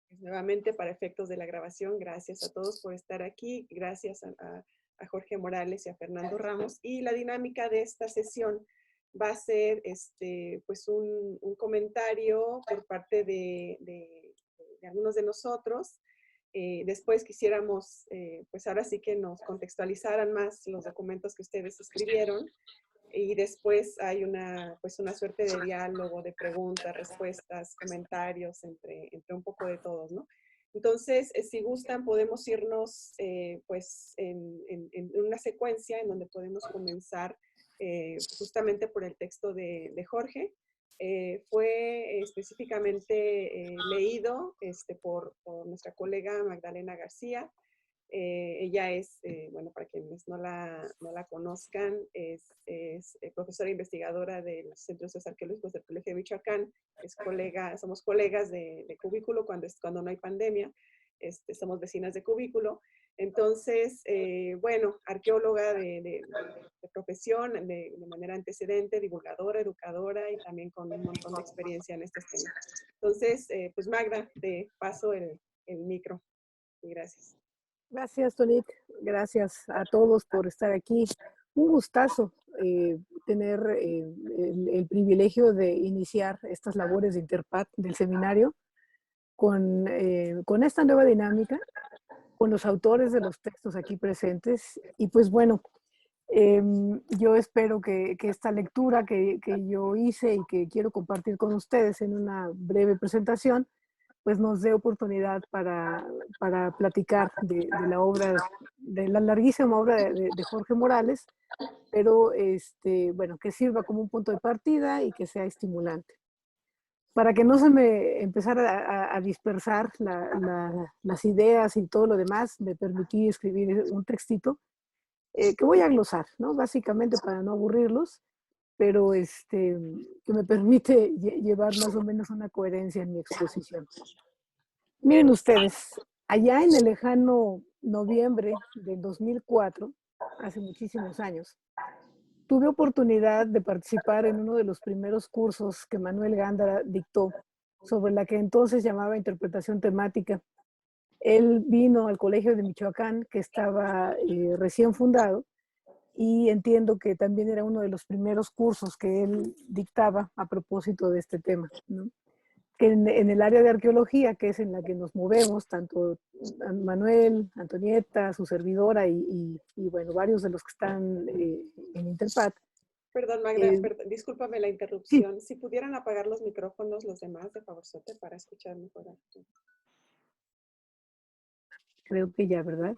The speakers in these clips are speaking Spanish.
pues, nuevamente para efectos de la grabación, gracias a todos por estar aquí, gracias a Jorge Morales y a Fernando Ramos. Y la dinámica de esta sesión va a ser pues un comentario por parte de algunos de nosotros. Después quisiéramos, pues ahora sí que nos contextualizaran más los documentos que ustedes escribieron. Y después hay pues una suerte de diálogo, de preguntas, respuestas, comentarios entre un poco de todos, ¿no? Entonces, si gustan, podemos irnos pues en una secuencia en donde podemos comenzar justamente por el texto de Jorge. Fue específicamente leído por nuestra colega Magdalena García. Ella es, bueno, para quienes no la conozcan, es profesora investigadora de los Centros Arqueológicos del Colegio de Michoacán. Somos colegas de cubículo cuando no hay pandemia. Somos vecinas de cubículo. Entonces, bueno, arqueóloga de profesión, de manera antecedente, divulgadora, educadora y también con un montón de experiencia en estos temas. Entonces, pues Magda, te paso el micro y gracias. Gracias, Tonic. Gracias a todos por estar aquí. Un gustazo tener el privilegio de iniciar estas labores de Interpat del seminario con esta nueva dinámica, con los autores de los textos aquí presentes. Y pues bueno, yo espero que esta lectura que yo hice y que quiero compartir con ustedes en una breve presentación, pues nos dé oportunidad para platicar de la obra, de la larguísima obra de Jorge Morales, pero bueno, que sirva como un punto de partida y que sea estimulante. Para que no se me empezara a dispersar las ideas y todo lo demás, me permití escribir un textito que voy a glosar, ¿no? Básicamente para no aburrirlos, pero que me permite llevar más o menos una coherencia en mi exposición. Miren ustedes, allá en el lejano noviembre del 2004, hace muchísimos años, tuve oportunidad de participar en uno de los primeros cursos que Manuel Gándara dictó sobre la que entonces llamaba interpretación temática. Él vino al Colegio de Michoacán, que estaba recién fundado, y entiendo que también era uno de los primeros cursos que él dictaba a propósito de este tema, ¿no? Que en el área de arqueología, que es en la que nos movemos, tanto Manuel, Antonieta, su servidora y bueno, varios de los que están en Interpat. Perdón, Magda, discúlpame la interrupción. Sí. Si pudieran apagar los micrófonos los demás, de favorzote, para escuchar mejor. Creo que ya, ¿verdad?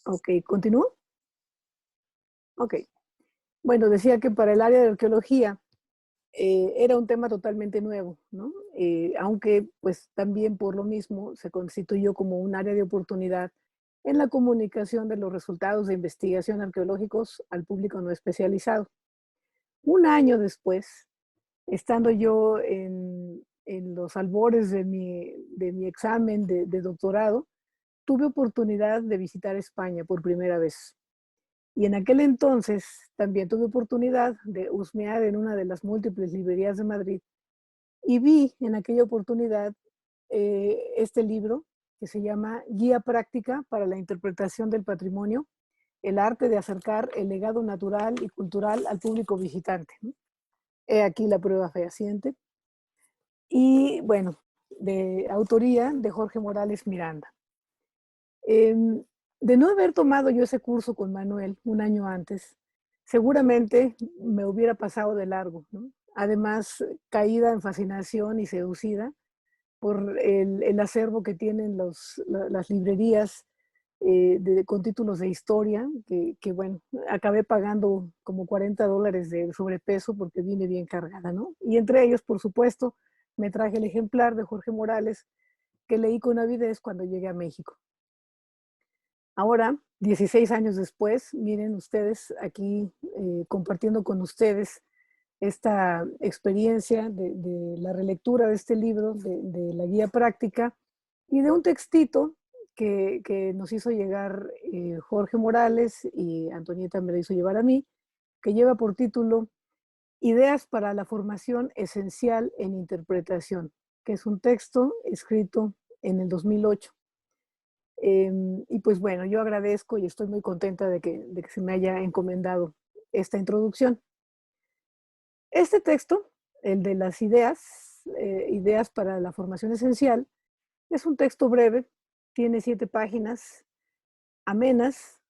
Ok, ¿continúo? Ok. Bueno, decía que para el área de arqueología era un tema totalmente nuevo, ¿no? Aunque pues también por lo mismo se constituyó como un área de oportunidad en la comunicación de los resultados de investigación arqueológicos al público no especializado. Un año después, estando yo en los albores de mi examen de doctorado, tuve oportunidad de visitar España por primera vez. Y en aquel entonces también tuve oportunidad de husmear en una de las múltiples librerías de Madrid y vi en aquella oportunidad este libro que se llama Guía Práctica para la Interpretación del Patrimonio, el arte de acercar el legado natural y cultural al público visitante, ¿no? He aquí la prueba fehaciente. Y bueno, de autoría de Jorge Morales Miranda. De no haber tomado yo ese curso con Manuel un año antes, seguramente me hubiera pasado de largo, ¿no? Además, caída en fascinación y seducida por el acervo que tienen las librerías con títulos de historia, que bueno, acabé pagando como $40 de sobrepeso porque vine bien cargada, ¿no? Y entre ellos, por supuesto, me traje el ejemplar de Jorge Morales que leí con avidez cuando llegué a México. Ahora, 16 años después, miren ustedes aquí compartiendo con ustedes esta experiencia de la relectura de este libro, de la guía práctica y de un textito que nos hizo llegar Jorge Morales y Antonieta me la hizo llevar a mí, que lleva por título Ideas para la formación esencial en interpretación, que es un texto escrito en el 2008. Y pues bueno, yo agradezco y estoy muy contenta de que se me haya encomendado esta introducción. Este texto, el de las ideas para la formación esencial, es un texto breve, tiene 7 páginas, amenas,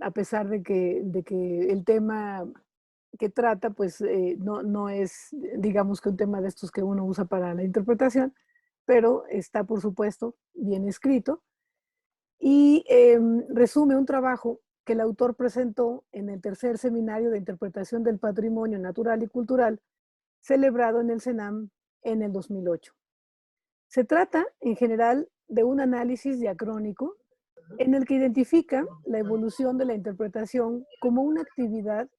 a pesar de que el tema que trata, pues no es, digamos que un tema de estos que uno usa para la interpretación, pero está, por supuesto, bien escrito y resume un trabajo que el autor presentó en el tercer seminario de interpretación del patrimonio natural y cultural, celebrado en el CENAM en el 2008. Se trata, en general, de un análisis diacrónico en el que identifica la evolución de la interpretación como una actividad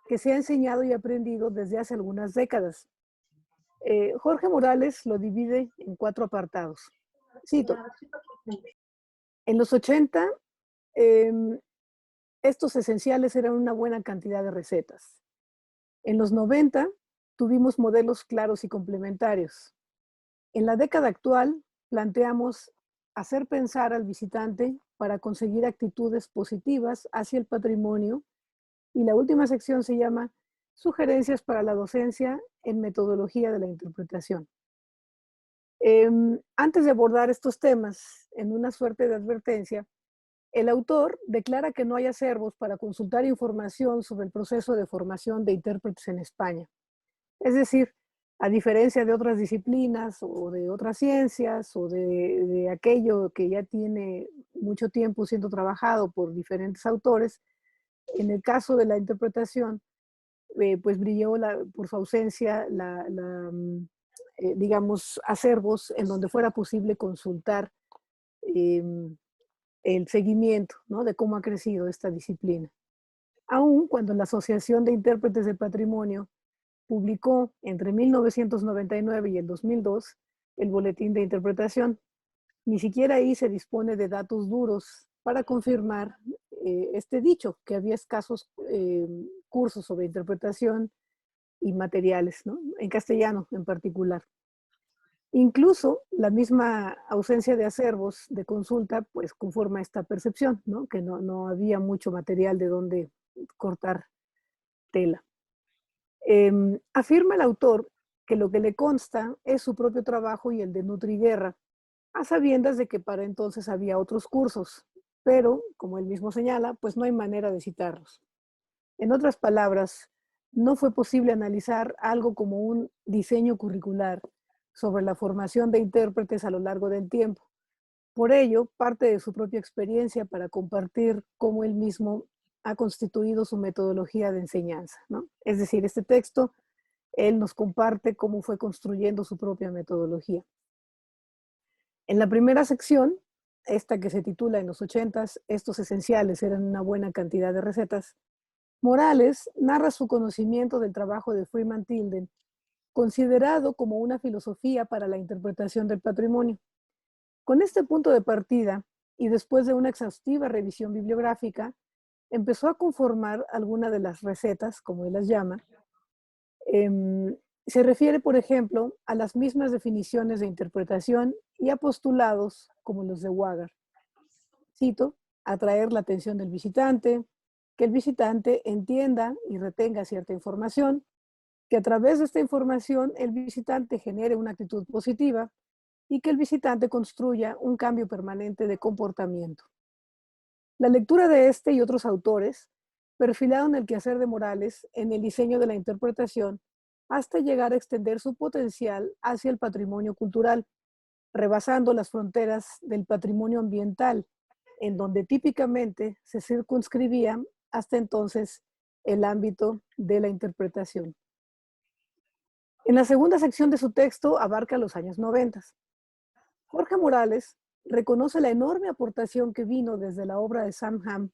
que se ha enseñado y aprendido desde hace algunas décadas. Jorge Morales lo divide en 4 apartados. Cito, en los 80, em, estos esenciales eran una buena cantidad de recetas. En los 90, tuvimos modelos claros y complementarios. En la década actual, planteamos hacer pensar al visitante para conseguir actitudes positivas hacia el patrimonio y la última sección se llama Sugerencias para la docencia en metodología de la interpretación. Antes de abordar estos temas, en una suerte de advertencia, el autor declara que no hay acervos para consultar información sobre el proceso de formación de intérpretes en España. Es decir, a diferencia de otras disciplinas o de otras ciencias o de aquello que ya tiene mucho tiempo siendo trabajado por diferentes autores, en el caso de la interpretación, pues brilló por su ausencia digamos, acervos en donde fuera posible consultar em, el seguimiento, ¿no?, de cómo ha crecido esta disciplina. Aún cuando la Asociación de Intérpretes de Patrimonio publicó entre 1999 y el 2002 el Boletín de Interpretación, ni siquiera ahí se dispone de datos duros para confirmar este dicho, que había escasos cursos sobre interpretación y materiales, ¿no?, en castellano en particular. Incluso la misma ausencia de acervos de consulta, pues conforma esta percepción, ¿no?, que no había mucho material de donde cortar tela. Afirma el autor que lo que le consta es su propio trabajo y el de Nutriguerra, a sabiendas de que para entonces había otros cursos, pero, como él mismo señala, pues no hay manera de citarlos. En otras palabras, no fue posible analizar algo como un diseño curricular sobre la formación de intérpretes a lo largo del tiempo. Por ello, parte de su propia experiencia para compartir cómo él mismo ha constituido su metodología de enseñanza, ¿no? Es decir, este texto, él nos comparte cómo fue construyendo su propia metodología. En la primera sección, esta que se titula en los 80s, estos esenciales eran una buena cantidad de recetas, Morales narra su conocimiento del trabajo de Freeman Tilden, considerado como una filosofía para la interpretación del patrimonio. Con este punto de partida, y después de una exhaustiva revisión bibliográfica, empezó a conformar algunas de las recetas, como él las llama. Se refiere, por ejemplo, a las mismas definiciones de interpretación y a postulados como los de Wagar. Cito, atraer la atención del visitante, que el visitante entienda y retenga cierta información, que a través de esta información el visitante genere una actitud positiva y que el visitante construya un cambio permanente de comportamiento. La lectura de este y otros autores perfilaron el quehacer de Morales en el diseño de la interpretación hasta llegar a extender su potencial hacia el patrimonio cultural, rebasando las fronteras del patrimonio ambiental, en donde típicamente se circunscribía hasta entonces el ámbito de la interpretación. En la segunda sección de su texto abarca los años 90. Jorge Morales reconoce la enorme aportación que vino desde la obra de Sam Ham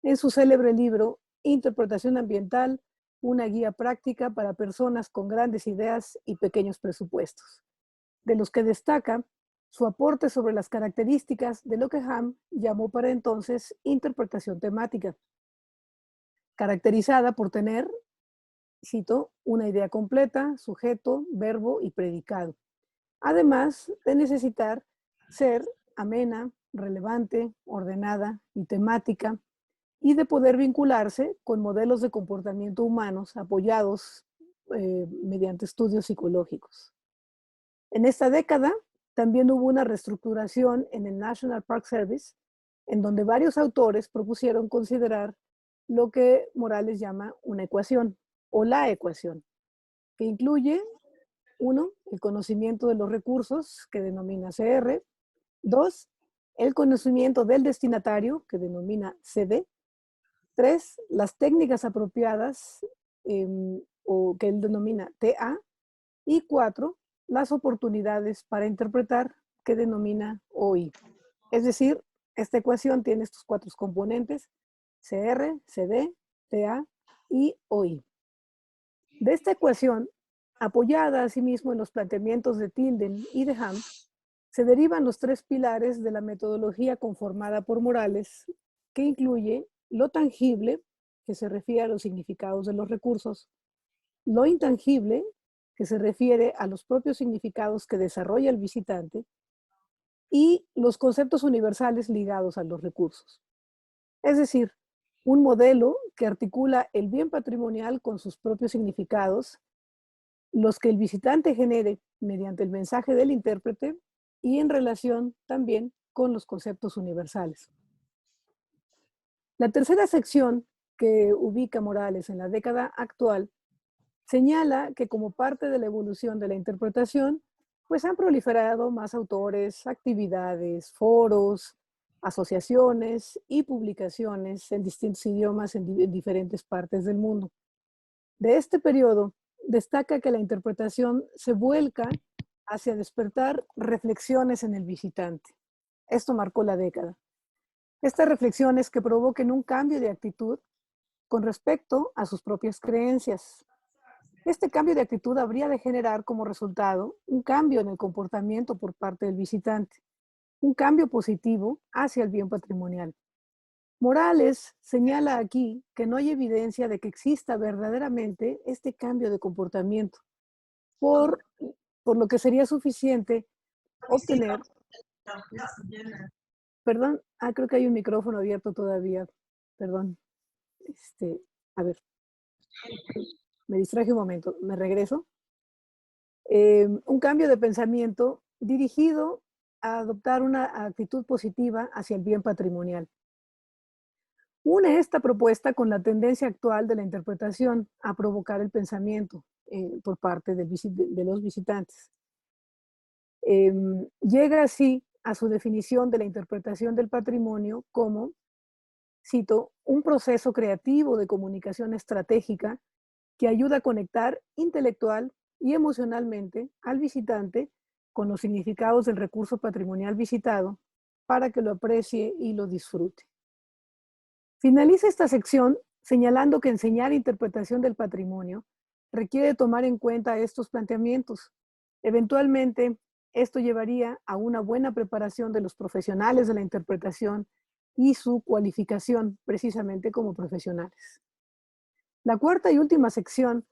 en su célebre libro Interpretación ambiental, una guía práctica para personas con grandes ideas y pequeños presupuestos, de los que destaca su aporte sobre las características de lo que Ham llamó para entonces interpretación temática, caracterizada por tener, cito, una idea completa, sujeto, verbo y predicado, además de necesitar ser amena, relevante, ordenada y temática, y de poder vincularse con modelos de comportamiento humanos apoyados mediante estudios psicológicos. En esta década también hubo una reestructuración en el National Park Service, en donde varios autores propusieron considerar lo que Morales llama una ecuación o la ecuación, que incluye, uno, el conocimiento de los recursos, que denomina CR; dos, el conocimiento del destinatario, que denomina CD; tres, las técnicas apropiadas, o que él denomina TA; y cuatro, las oportunidades para interpretar, que denomina OI. Es decir, esta ecuación tiene estos cuatro componentes: CR, CD, TA y OI. De esta ecuación, apoyada asimismo en los planteamientos de Tilden y de Ham, se derivan los tres pilares de la metodología conformada por Morales, que incluye lo tangible, que se refiere a los significados de los recursos; lo intangible, que se refiere a los propios significados que desarrolla el visitante; y los conceptos universales ligados a los recursos. Es decir, un modelo que articula el bien patrimonial con sus propios significados, los que el visitante genere mediante el mensaje del intérprete y en relación también con los conceptos universales. La tercera sección que ubica Morales en la década actual señala que como parte de la evolución de la interpretación, pues han proliferado más autores, actividades, foros, asociaciones y publicaciones en distintos idiomas en diferentes partes del mundo. De este periodo, destaca que la interpretación se vuelca hacia despertar reflexiones en el visitante. Esto marcó la década. Estas reflexiones que provoquen un cambio de actitud con respecto a sus propias creencias. Este cambio de actitud habría de generar como resultado un cambio en el comportamiento por parte del visitante, un cambio positivo hacia el bien patrimonial. Morales señala aquí que no hay evidencia de que exista verdaderamente este cambio de comportamiento, por, por lo que sería suficiente obtener, perdón, creo que hay un micrófono abierto todavía, perdón, este, a ver, me distraje un momento, me regreso. Un cambio de pensamiento dirigido a adoptar una actitud positiva hacia el bien patrimonial. Une esta propuesta con la tendencia actual de la interpretación a provocar el pensamiento por parte de los visitantes. Llega así a su definición de la interpretación del patrimonio como, cito, un proceso creativo de comunicación estratégica que ayuda a conectar intelectual y emocionalmente al visitante con los significados del recurso patrimonial visitado para que lo aprecie y lo disfrute. Finaliza esta sección señalando que enseñar interpretación del patrimonio requiere tomar en cuenta estos planteamientos. Eventualmente, esto llevaría a una buena preparación de los profesionales de la interpretación y su cualificación precisamente como profesionales. La cuarta y última sección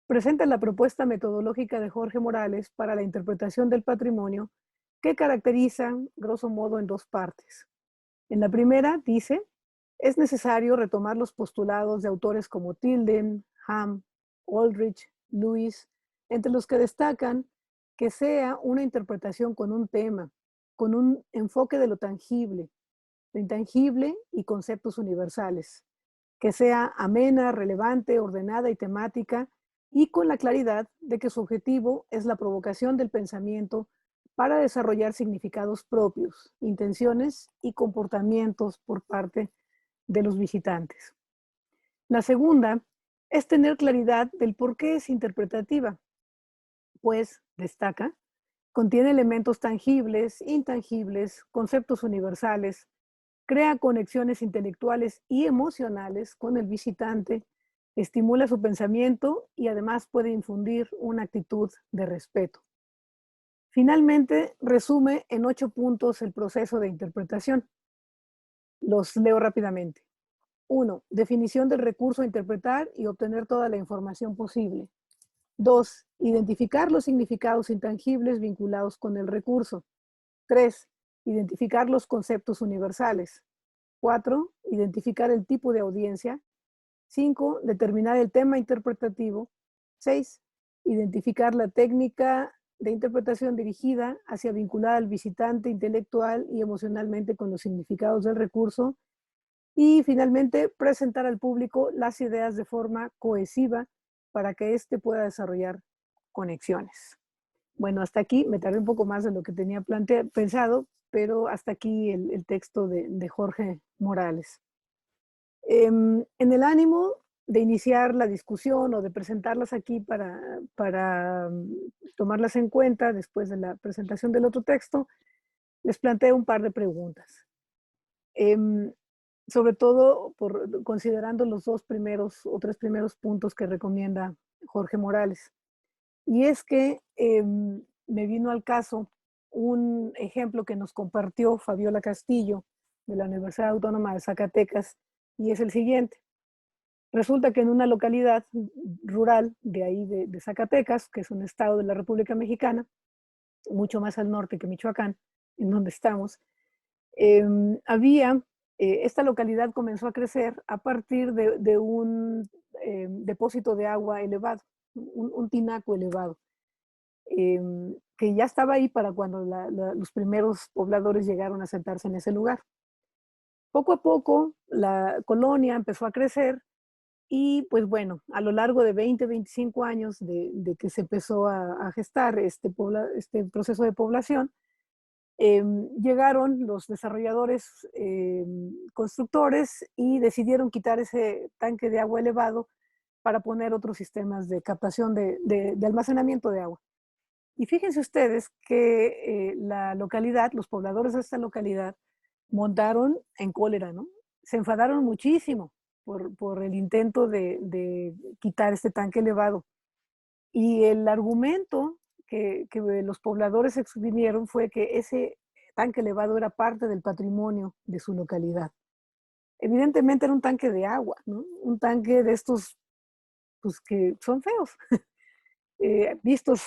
presenta la propuesta metodológica de Jorge Morales para la interpretación del patrimonio, que caracteriza, grosso modo, en dos partes. En la primera dice: es necesario retomar los postulados de autores como Tilden, Ham, Aldrich, Lewis, entre los que destacan que sea una interpretación con un tema, con un enfoque de lo tangible, lo intangible y conceptos universales, que sea amena, relevante, ordenada y temática, y con la claridad de que su objetivo es la provocación del pensamiento para desarrollar significados propios, intenciones y comportamientos por parte de los visitantes. La segunda es tener claridad del por qué es interpretativa, pues, destaca, contiene elementos tangibles, intangibles, conceptos universales, crea conexiones intelectuales y emocionales con el visitante, estimula su pensamiento y además puede infundir una actitud de respeto. Finalmente, resume en 8 puntos el proceso de interpretación. Los leo rápidamente. 1. Definición del recurso a interpretar y obtener toda la información posible. 2. Identificar los significados intangibles vinculados con el recurso. 3. Identificar los conceptos universales. 4. Identificar el tipo de audiencia. 5. Determinar el tema interpretativo. 6. Identificar la técnica de interpretación dirigida hacia vincular al visitante intelectual y emocionalmente con los significados del recurso. Y finalmente, presentar al público las ideas de forma cohesiva para que éste pueda desarrollar conexiones. Bueno, hasta aquí me tardé un poco más de lo que tenía pensado, pero hasta aquí el texto de Jorge Morales. En el ánimo de iniciar la discusión o de presentarlas aquí para tomarlas en cuenta después de la presentación del otro texto, les planteo un par de preguntas. Sobre todo considerando los 2 primeros o 3 primeros puntos que recomienda Jorge Morales. Y es que me vino al caso un ejemplo que nos compartió Fabiola Castillo de la Universidad Autónoma de Zacatecas, y es el siguiente. Resulta que en una localidad rural de ahí de Zacatecas, que es un estado de la República Mexicana, mucho más al norte que Michoacán, en donde estamos, esta localidad comenzó a crecer a partir de un depósito de agua elevado, un tinaco elevado, que ya estaba ahí para cuando los primeros pobladores llegaron a sentarse en ese lugar. Poco a poco la colonia empezó a crecer y pues bueno, a lo largo de 20, 25 años de que se empezó a gestar este proceso de población, llegaron los desarrolladores constructores y decidieron quitar ese tanque de agua elevado para poner otros sistemas de captación de almacenamiento de agua. Y fíjense ustedes que la localidad, los pobladores de esta localidad, montaron en cólera, ¿no? Se enfadaron muchísimo por el intento de quitar este tanque elevado. Y el argumento que los pobladores exprimieron fue que ese tanque elevado era parte del patrimonio de su localidad. Evidentemente era un tanque de agua, ¿no? Un tanque de estos, pues que son feos, vistos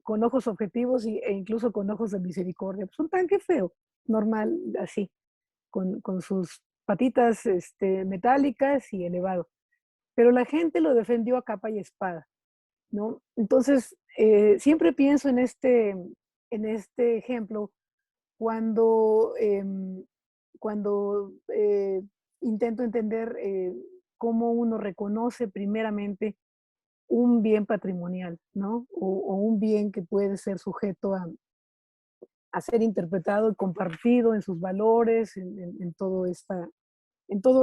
con ojos objetivos e incluso con ojos de misericordia. Pues un tanque feo, normal, así, con sus patitas metálicas y elevado. Pero la gente lo defendió a capa y espada, ¿no? Entonces, siempre pienso en este ejemplo cuando, intento entender cómo uno reconoce primeramente un bien patrimonial, ¿no? O un bien que puede ser sujeto a ser interpretado y compartido en sus valores, en todo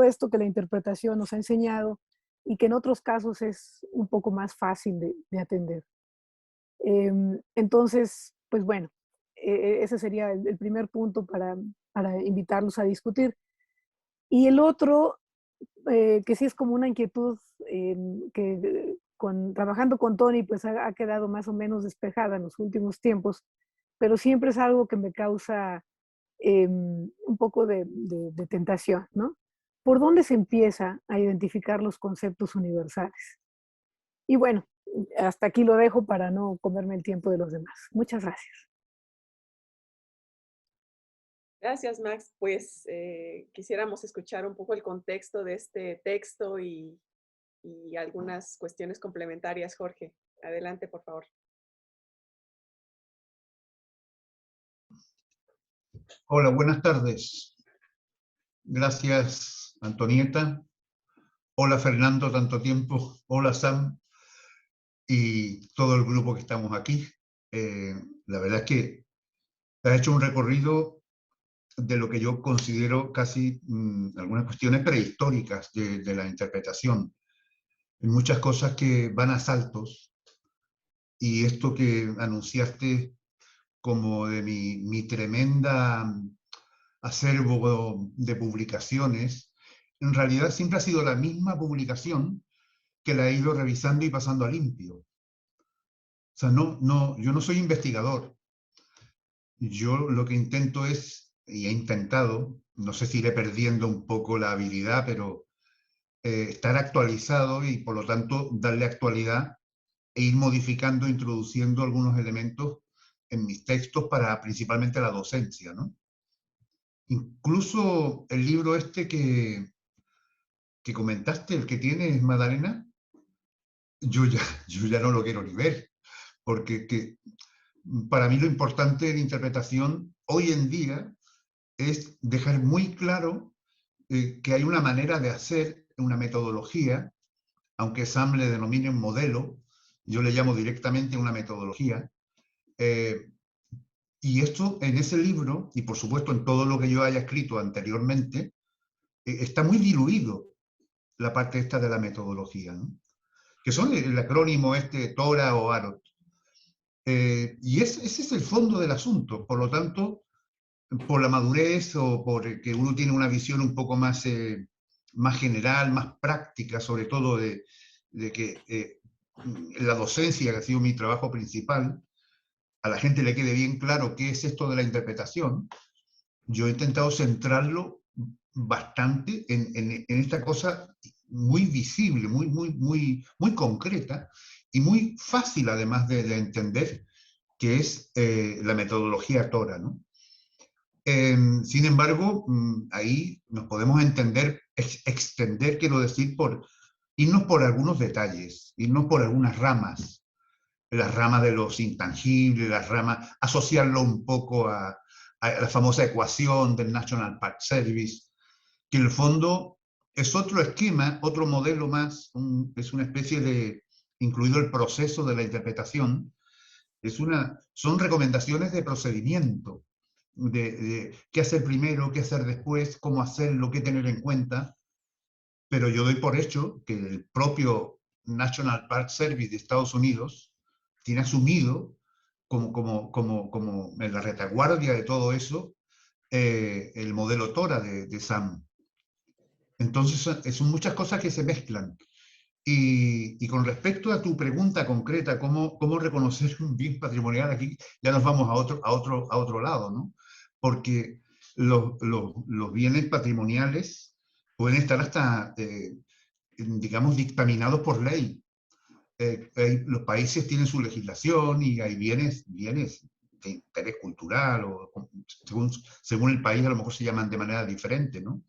esto que la interpretación nos ha enseñado y que en otros casos es un poco más fácil de atender. Entonces, pues bueno, ese sería el primer punto para invitarlos a discutir. Y el otro, que sí es como una inquietud que trabajando con Tony, pues ha quedado más o menos despejada en los últimos tiempos, pero siempre es algo que me causa un poco de tentación, ¿no? ¿Por dónde se empieza a identificar los conceptos universales? Y bueno, hasta aquí lo dejo para no comerme el tiempo de los demás. Muchas gracias. Gracias, Max. Pues quisiéramos escuchar un poco el contexto de este texto y algunas cuestiones complementarias, Jorge. Adelante, por favor. Hola, buenas tardes. Gracias, Antonieta. Hola, Fernando, tanto tiempo. Hola, Sam y todo el grupo que estamos aquí. La verdad es que has hecho un recorrido de lo que yo considero casi algunas cuestiones prehistóricas de la interpretación. Hay muchas cosas que van a saltos y esto que anunciaste como de mi tremenda acervo de publicaciones, en realidad siempre ha sido la misma publicación que la he ido revisando y pasando a limpio. O sea, yo no soy investigador, yo lo que intento es, y he intentado, no sé si iré perdiendo un poco la habilidad, pero estar actualizado y por lo tanto darle actualidad e ir modificando, introduciendo algunos elementos en mis textos para principalmente la docencia, ¿no? Incluso el libro este que comentaste, el que tienes, Magdalena, yo ya, yo ya no lo quiero ni ver, porque para mí lo importante en interpretación hoy en día es dejar muy claro que hay una manera de hacer, una metodología, aunque Sam le denomine un modelo, yo le llamo directamente una metodología, y esto en ese libro, y por supuesto en todo lo que yo haya escrito anteriormente, está muy diluido la parte esta de la metodología, ¿no? Que son el acrónimo este TORA o AROT. Y ese es el fondo del asunto. Por lo tanto, por la madurez o por que uno tiene una visión un poco más, más general, más práctica, sobre todo de que la docencia, que ha sido mi trabajo principal, a la gente le quede bien claro qué es esto de la interpretación, yo he intentado centrarlo bastante en esta cosa muy visible, muy concreta y muy fácil además de entender, que es la metodología Tora, ¿no? Sin embargo, ahí nos podemos entender, extender, quiero decir, por irnos por algunos detalles, irnos por algunas ramas, las ramas de los intangibles, las ramas, asociarlo un poco a la famosa ecuación del National Park Service, que en el fondo es otro esquema, otro modelo más, es una especie de, incluido el proceso de la interpretación, son recomendaciones de procedimiento, de qué hacer primero, qué hacer después, cómo hacerlo, qué tener en cuenta, pero yo doy por hecho que el propio National Park Service de Estados Unidos tiene asumido como en la retaguardia de todo eso el modelo Tora de Sam. Entonces son muchas cosas que se mezclan. Y con respecto a tu pregunta concreta, ¿cómo reconocer un bien patrimonial? Aquí ya nos vamos a otro lado, ¿no? Porque los bienes patrimoniales pueden estar hasta, digamos, dictaminados por ley. Los países tienen su legislación y hay bienes de interés cultural, o según el país a lo mejor se llaman de manera diferente, ¿no?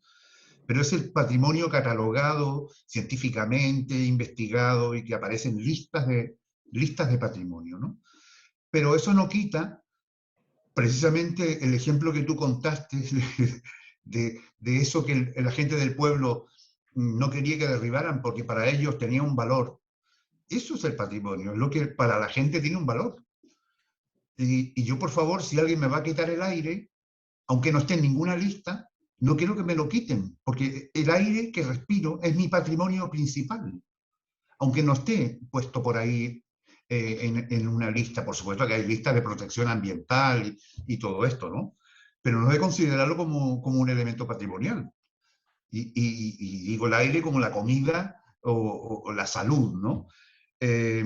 Pero es el patrimonio catalogado científicamente, investigado y que aparece en listas de patrimonio, ¿no? Pero eso no quita precisamente el ejemplo que tú contaste de eso que la gente del pueblo no quería que derribaran porque para ellos tenía un valor. Eso es el patrimonio, es lo que para la gente tiene un valor. Y yo, por favor, si alguien me va a quitar el aire, aunque no esté en ninguna lista, no quiero que me lo quiten, porque el aire que respiro es mi patrimonio principal, aunque no esté puesto por ahí en una lista. Por supuesto que hay listas de protección ambiental y todo esto, ¿no? Pero no de considerarlo como un elemento patrimonial. Y digo el aire como la comida o la salud, ¿no? Eh,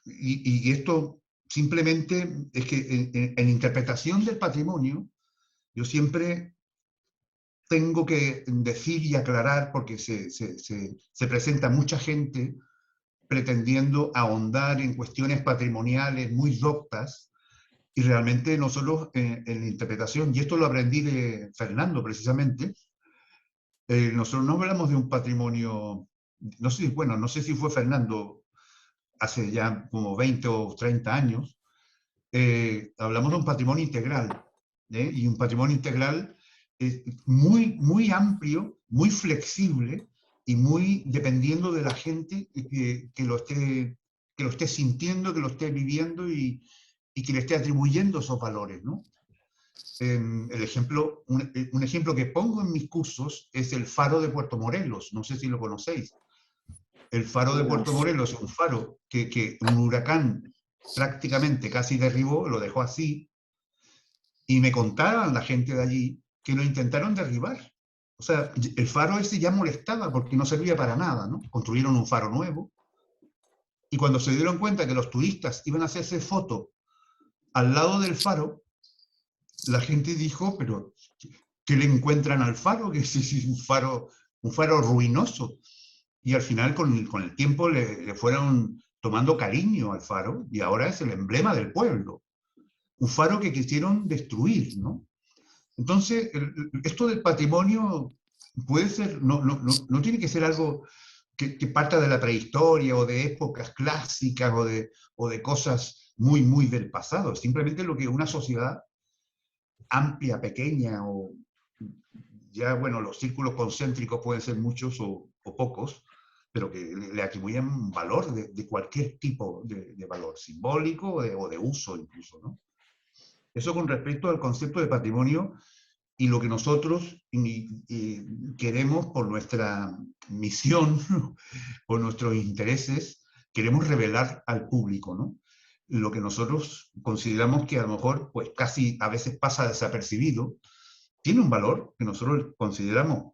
y esto simplemente es que en interpretación del patrimonio, yo siempre tengo que decir y aclarar, porque se presenta mucha gente pretendiendo ahondar en cuestiones patrimoniales muy doctas, y realmente nosotros en interpretación, y esto lo aprendí de Fernando precisamente, nosotros no hablamos de un patrimonio, no sé, bueno, no sé si fue Fernando hace ya como 20 o 30 años, hablamos de un patrimonio integral, y un patrimonio integral muy amplio, muy flexible y muy dependiendo de la gente que lo esté sintiendo, que lo esté viviendo y que le esté atribuyendo esos valores, ¿no? Un ejemplo que pongo en mis cursos es el faro de Puerto Morelos, no sé si lo conocéis. El faro de Puerto Morelos es un faro que un huracán prácticamente casi derribó, lo dejó así, y me contaban la gente de allí que lo intentaron derribar. O sea, el faro ese ya molestaba porque no servía para nada, ¿no? Construyeron un faro nuevo, y cuando se dieron cuenta que los turistas iban a hacerse fotos al lado del faro, la gente dijo, pero ¿qué le encuentran al faro? Que es un faro ruinoso. Y al final, con el tiempo, le fueron tomando cariño al faro, y ahora es el emblema del pueblo. Un faro que quisieron destruir, ¿no? Entonces, esto del patrimonio puede ser, no tiene que ser algo que parta de la prehistoria o de épocas clásicas o de cosas muy, muy del pasado. Simplemente lo que una sociedad amplia, pequeña, o ya, bueno, los círculos concéntricos pueden ser muchos o pocos, pero que le atribuyen valor de cualquier tipo de valor simbólico o de uso incluso, ¿no? Eso con respecto al concepto de patrimonio y lo que nosotros queremos por nuestra misión, por nuestros intereses, queremos revelar al público, ¿no? Lo que nosotros consideramos que a lo mejor pues casi a veces pasa desapercibido, tiene un valor que nosotros consideramos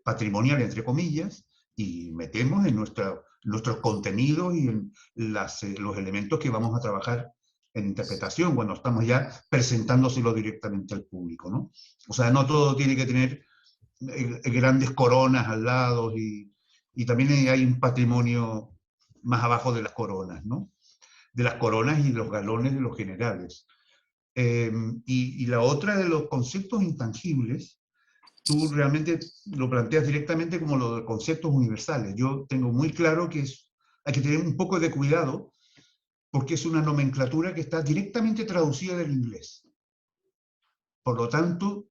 patrimonial, entre comillas, y metemos en nuestros contenidos y en los elementos que vamos a trabajar en interpretación, cuando estamos ya presentándoselo directamente al público, ¿no? O sea, no todo tiene que tener grandes coronas al lado, y también hay un patrimonio más abajo de las coronas, ¿no? De las coronas y los galones de los generales. Y la otra de los conceptos intangibles, tú realmente lo planteas directamente como los conceptos universales. Yo tengo muy claro que hay que tener un poco de cuidado porque es una nomenclatura que está directamente traducida del inglés. Por lo tanto,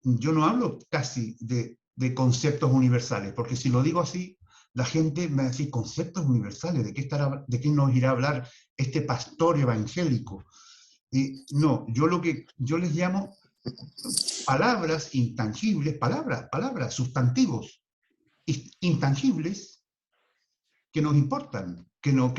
yo no hablo casi de conceptos universales, porque si lo digo así, la gente me va a decir, ¿conceptos universales? ¿De qué nos irá a hablar este pastor evangélico? No, yo les llamo palabras intangibles, palabras, sustantivos intangibles que nos importan, que nos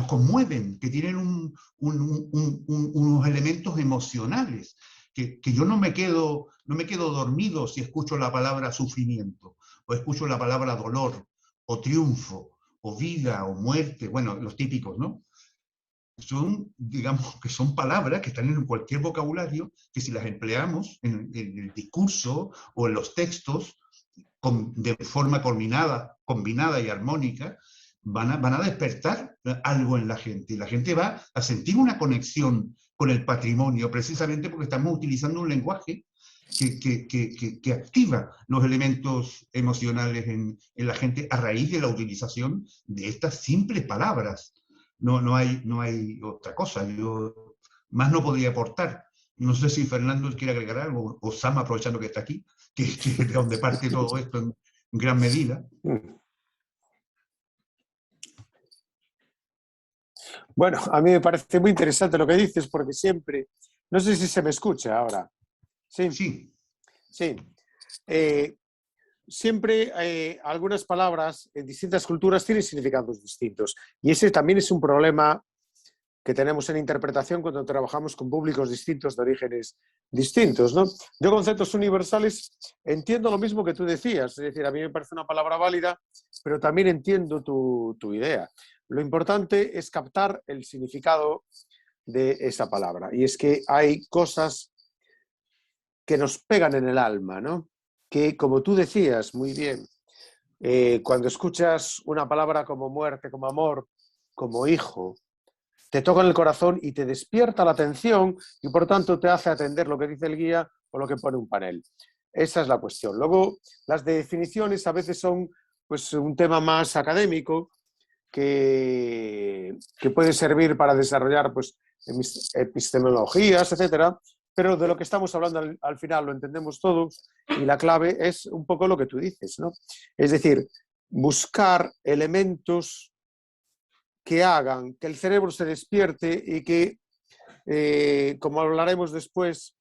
conmueven, que tienen unos elementos emocionales, que yo no me quedo dormido si escucho la palabra sufrimiento, o escucho la palabra dolor, o triunfo, o vida, o muerte, bueno, los típicos, ¿no? Digamos que son palabras que están en cualquier vocabulario, que si las empleamos en el discurso o en los textos de forma combinada y armónica, van a despertar algo en la gente. Y la gente va a sentir una conexión con el patrimonio, precisamente porque estamos utilizando un lenguaje que activa los elementos emocionales en la gente a raíz de la utilización de estas simples palabras. No hay otra cosa. Yo más no podría aportar. No sé si Fernando quiere agregar algo, o Sam, aprovechando que está aquí, que es de donde parte todo esto en gran medida. Bueno, a mí me parece muy interesante lo que dices, porque siempre, no sé si se me escucha ahora. Sí. Sí. Sí. Siempre algunas palabras en distintas culturas tienen significados distintos. Y ese también es un problema que tenemos en interpretación cuando trabajamos con públicos distintos de orígenes distintos, ¿no? Yo, conceptos universales, entiendo lo mismo que tú decías, es decir, a mí me parece una palabra válida, pero también entiendo tu idea. Lo importante es captar el significado de esa palabra, y es que hay cosas que nos pegan en el alma, ¿no? Que, como tú decías muy bien, cuando escuchas una palabra como muerte, como amor, como hijo, te toca en el corazón y te despierta la atención y por tanto te hace atender lo que dice el guía o lo que pone un panel. Esa es la cuestión. Luego, las definiciones a veces son pues, un tema más académico que puede servir para desarrollar pues, epistemologías, etcétera, pero de lo que estamos hablando al final lo entendemos todos y la clave es un poco lo que tú dices, ¿no? Es decir, buscar elementos que hagan que el cerebro se despierte y que, como hablaremos después,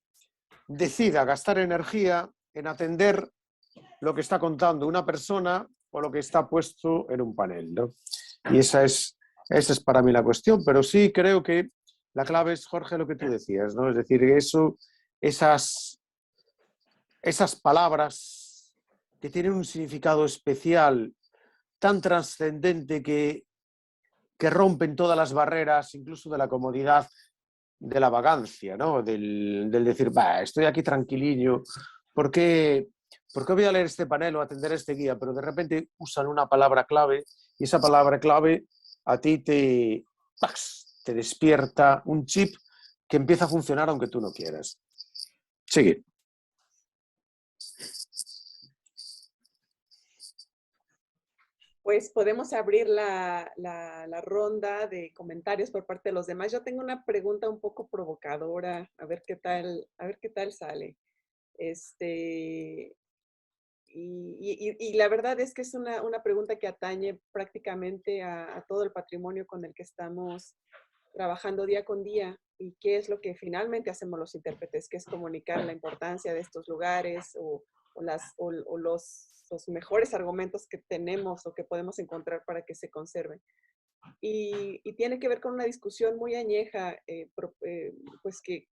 decida gastar energía en atender lo que está contando una persona o lo que está puesto en un panel, ¿no? Y esa es para mí la cuestión, pero sí creo que la clave es, Jorge, lo que tú decías, ¿no? Es decir, esas palabras que tienen un significado especial tan trascendente que rompen todas las barreras, incluso de la comodidad, de la vagancia, ¿no? Del decir, va, estoy aquí tranquilillo, ¿por qué voy a leer este panel o atender este guía? Pero de repente usan una palabra clave y esa palabra clave a ti te despierta un chip que empieza a funcionar aunque tú no quieras. Sigue. Pues podemos abrir la ronda de comentarios por parte de los demás. Yo tengo una pregunta un poco provocadora, a ver qué tal sale. Y la verdad es que es una pregunta que atañe prácticamente a todo el patrimonio con el que estamos trabajando día con día. ¿Y qué es lo que finalmente hacemos los intérpretes? Que es comunicar la importancia de estos lugares o los mejores argumentos que tenemos o que podemos encontrar para que se conserven. Y tiene que ver con una discusión muy añeja, pues que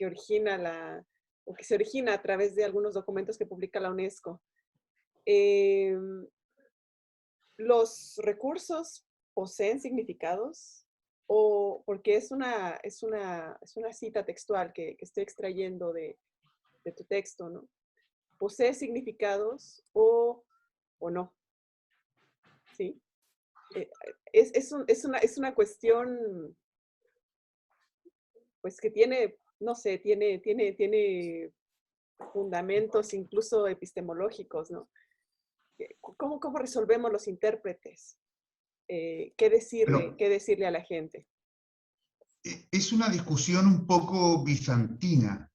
origina o que se origina a través de algunos documentos que publica la UNESCO. ¿Los recursos poseen significados? O porque es una cita textual que estoy extrayendo de tu texto, ¿no? ¿Posee significados o no? ¿Sí? Es una cuestión, pues que tiene, no sé, tiene fundamentos incluso epistemológicos, ¿no? ¿Cómo resolvemos los intérpretes? ¿Qué decirle a la gente? Es una discusión un poco bizantina.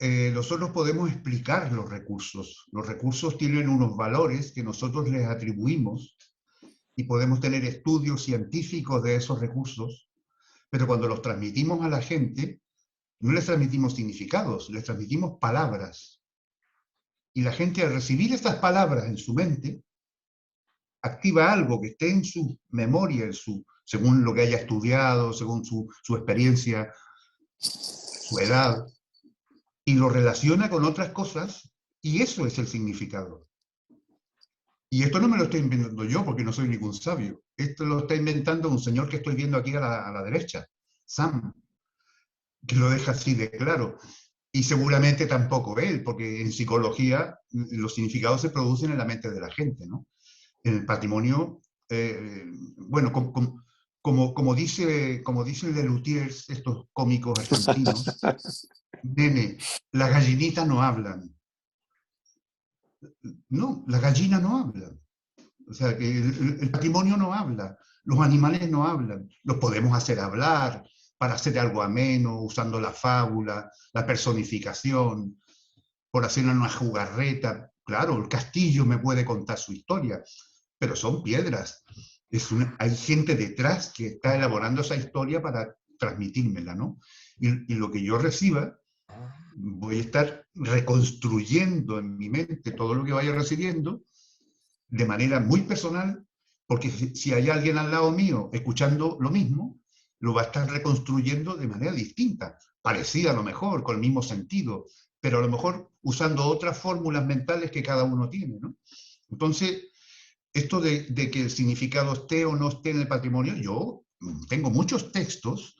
Nosotros podemos explicar los recursos. Los recursos tienen unos valores que nosotros les atribuimos y podemos tener estudios científicos de esos recursos, pero cuando los transmitimos a la gente, no les transmitimos significados, les transmitimos palabras. Y la gente, al recibir estas palabras en su mente, activa algo que esté en su memoria, según lo que haya estudiado, según su experiencia, su edad, y lo relaciona con otras cosas, y eso es el significado. Y esto no me lo estoy inventando yo, porque no soy ningún sabio. Esto lo está inventando un señor que estoy viendo aquí a la derecha, Sam, que lo deja así de claro. Y seguramente tampoco él, porque en psicología los significados se producen en la mente de la gente, ¿no? En el patrimonio, bueno, como dice Lelutiers, estos cómicos argentinos, nene, las gallinitas no hablan. No, las gallinas no hablan. O sea, que el patrimonio no habla, los animales no hablan. Los podemos hacer hablar para hacer algo ameno, usando la fábula, la personificación, por hacer una jugarreta. Claro, el castillo me puede contar su historia, pero son piedras. Hay gente detrás que está elaborando esa historia para transmitírmela, ¿no? Y lo que yo reciba, voy a estar reconstruyendo en mi mente todo lo que vaya recibiendo de manera muy personal, porque si hay alguien al lado mío escuchando lo mismo, lo va a estar reconstruyendo de manera distinta, parecida a lo mejor, con el mismo sentido, pero a lo mejor usando otras fórmulas mentales que cada uno tiene, ¿no? Entonces, esto de que el significado esté o no esté en el patrimonio, yo tengo muchos textos,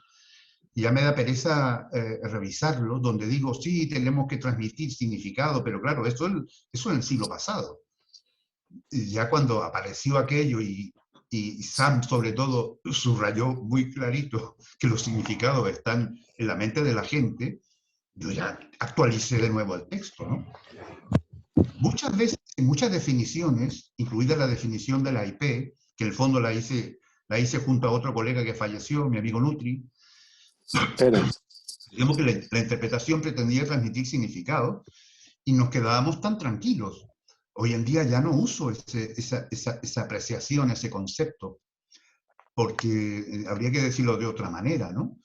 y ya me da pereza revisarlos, donde digo, sí, tenemos que transmitir significado, pero claro, eso en el siglo pasado. Ya cuando apareció aquello y Sam sobre todo subrayó muy clarito que los significados están en la mente de la gente, yo ya actualicé de nuevo el texto, ¿no? Muchas veces, en muchas definiciones, incluida la definición de la IP, que en el fondo la hice junto a otro colega que falleció, mi amigo Nutri, digamos que la interpretación pretendía transmitir significado y nos quedábamos tan tranquilos. Hoy en día ya no uso esa apreciación, ese concepto, porque habría que decirlo de otra manera, ¿no?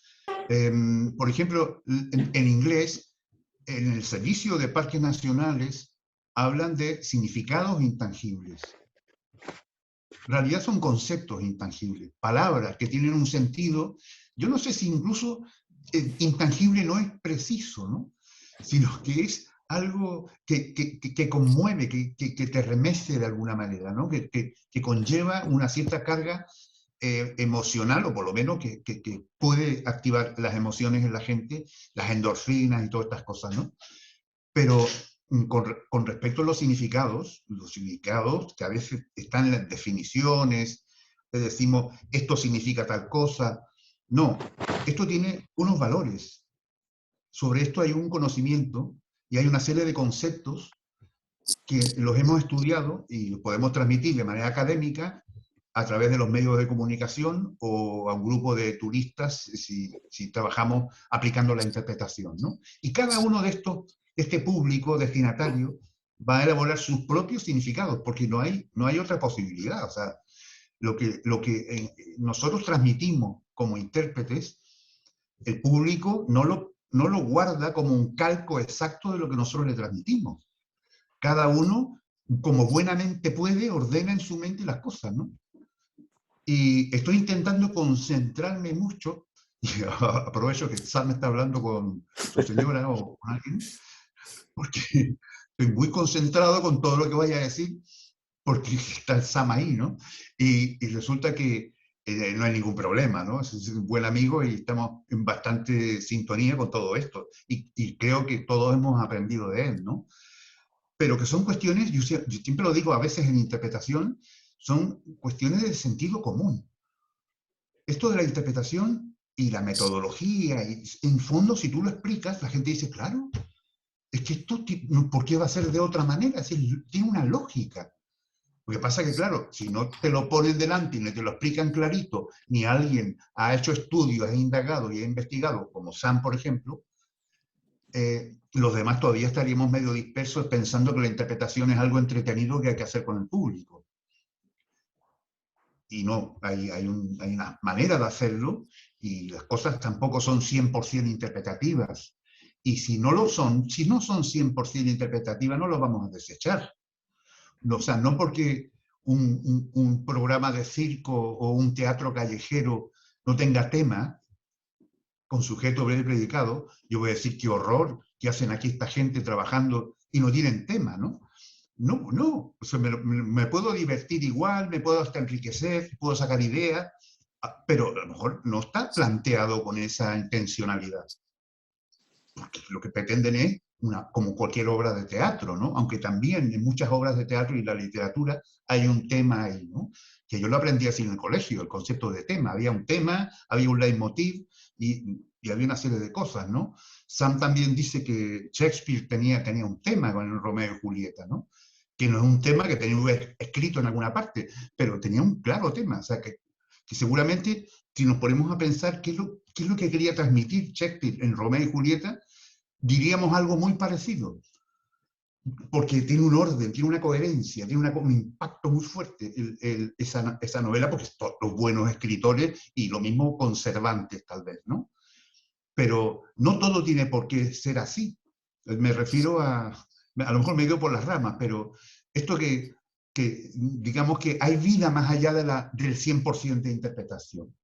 Por ejemplo, en inglés, en el Servicio de Parques Nacionales, hablan de significados intangibles. En realidad son conceptos intangibles, palabras que tienen un sentido. Yo no sé si incluso intangible no es preciso, ¿no? Sino que es algo que conmueve, que te remece de alguna manera, ¿no? Que conlleva una cierta carga emocional, o por lo menos que puede activar las emociones en la gente, las endorfinas y todas estas cosas, ¿no? Pero con respecto a los significados que a veces están en las definiciones, le decimos, esto significa tal cosa. No, esto tiene unos valores. Sobre esto hay un conocimiento y hay una serie de conceptos que los hemos estudiado y los podemos transmitir de manera académica a través de los medios de comunicación o a un grupo de turistas si trabajamos aplicando la interpretación, ¿no? Y cada uno de estos, este público destinatario, va a elaborar sus propios significados, porque no hay otra posibilidad. O sea, lo que nosotros transmitimos como intérpretes, el público no lo guarda como un calco exacto de lo que nosotros le transmitimos. Cada uno, como buenamente puede, ordena en su mente las cosas, ¿no? Y estoy intentando concentrarme mucho, y aprovecho que Sam está hablando con su señora o con alguien, porque estoy muy concentrado con todo lo que vaya a decir, porque está el Sam ahí, ¿no? Y resulta que no hay ningún problema, ¿no? Es un buen amigo y estamos en bastante sintonía con todo esto. Y creo que todos hemos aprendido de él, ¿no? Pero que son cuestiones, yo siempre lo digo a veces en interpretación, son cuestiones de sentido común. Esto de la interpretación y la metodología, y en fondo, si tú lo explicas, la gente dice, claro, es que esto, ¿por qué va a ser de otra manera? Es decir, tiene una lógica. Lo que pasa es que, claro, si no te lo ponen delante y no te lo explican clarito, ni alguien ha hecho estudios, ha indagado y ha investigado, como Sam, por ejemplo, los demás todavía estaríamos medio dispersos pensando que la interpretación es algo entretenido que hay que hacer con el público. Y no, hay una manera de hacerlo y las cosas tampoco son 100% interpretativas. Y si no lo son, si no son 100% interpretativas, no lo vamos a desechar. No, o sea, no porque un programa de circo o un teatro callejero no tenga tema, con sujeto breve predicado, yo voy a decir qué horror que hacen aquí esta gente trabajando y no tienen tema, ¿no? No, o sea, me puedo divertir igual, me puedo hasta enriquecer, puedo sacar ideas, pero a lo mejor no está planteado con esa intencionalidad. Porque lo que pretenden es, como cualquier obra de teatro, ¿no? Aunque también en muchas obras de teatro y la literatura hay un tema ahí, ¿no? Que yo lo aprendí así en el colegio, el concepto de tema. Había un tema, había un leitmotiv y había una serie de cosas, ¿no? Sam también dice que Shakespeare tenía un tema con el Romeo y Julieta, ¿no? Que no es un tema que tenía escrito en alguna parte, pero tenía un claro tema. O sea, que seguramente, si nos ponemos a pensar qué es lo que quería transmitir Shakespeare en Romeo y Julieta, diríamos algo muy parecido. Porque tiene un orden, tiene una coherencia, tiene un impacto muy fuerte esa novela, porque los buenos escritores y lo mismo conservantes tal vez, ¿no? Pero no todo tiene por qué ser así. Me refiero a lo mejor me quedo por las ramas, pero esto que digamos que hay vida más allá del 100% de interpretación.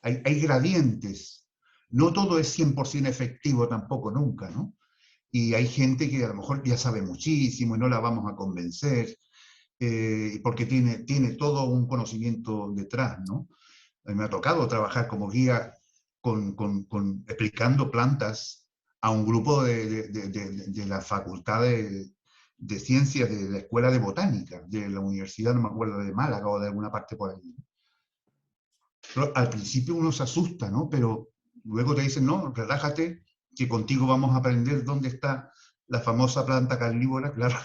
Hay gradientes. No todo es 100% efectivo tampoco, nunca, ¿no? Y hay gente que a lo mejor ya sabe muchísimo y no la vamos a convencer, porque tiene todo un conocimiento detrás, ¿no? A mí me ha tocado trabajar como guía explicando plantas a un grupo de la Facultad de Ciencias de la Escuela de Botánica, de la Universidad, no me acuerdo, de Málaga o de alguna parte por ahí. Pero al principio uno se asusta, ¿no? Pero luego te dicen, no, relájate, que contigo vamos a aprender dónde está la famosa planta carnívora. Claro,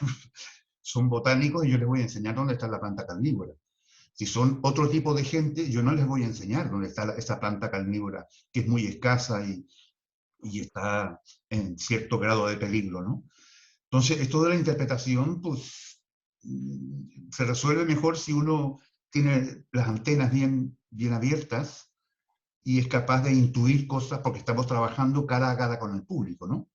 son botánicos y yo les voy a enseñar dónde está la planta carnívora. Si son otro tipo de gente, yo no les voy a enseñar dónde está esa planta carnívora, que es muy escasa y está en cierto grado de peligro, ¿no? Entonces, esto de la interpretación, pues, se resuelve mejor si uno tiene las antenas bien abiertas y es capaz de intuir cosas porque estamos trabajando cara a cara con el público, ¿no?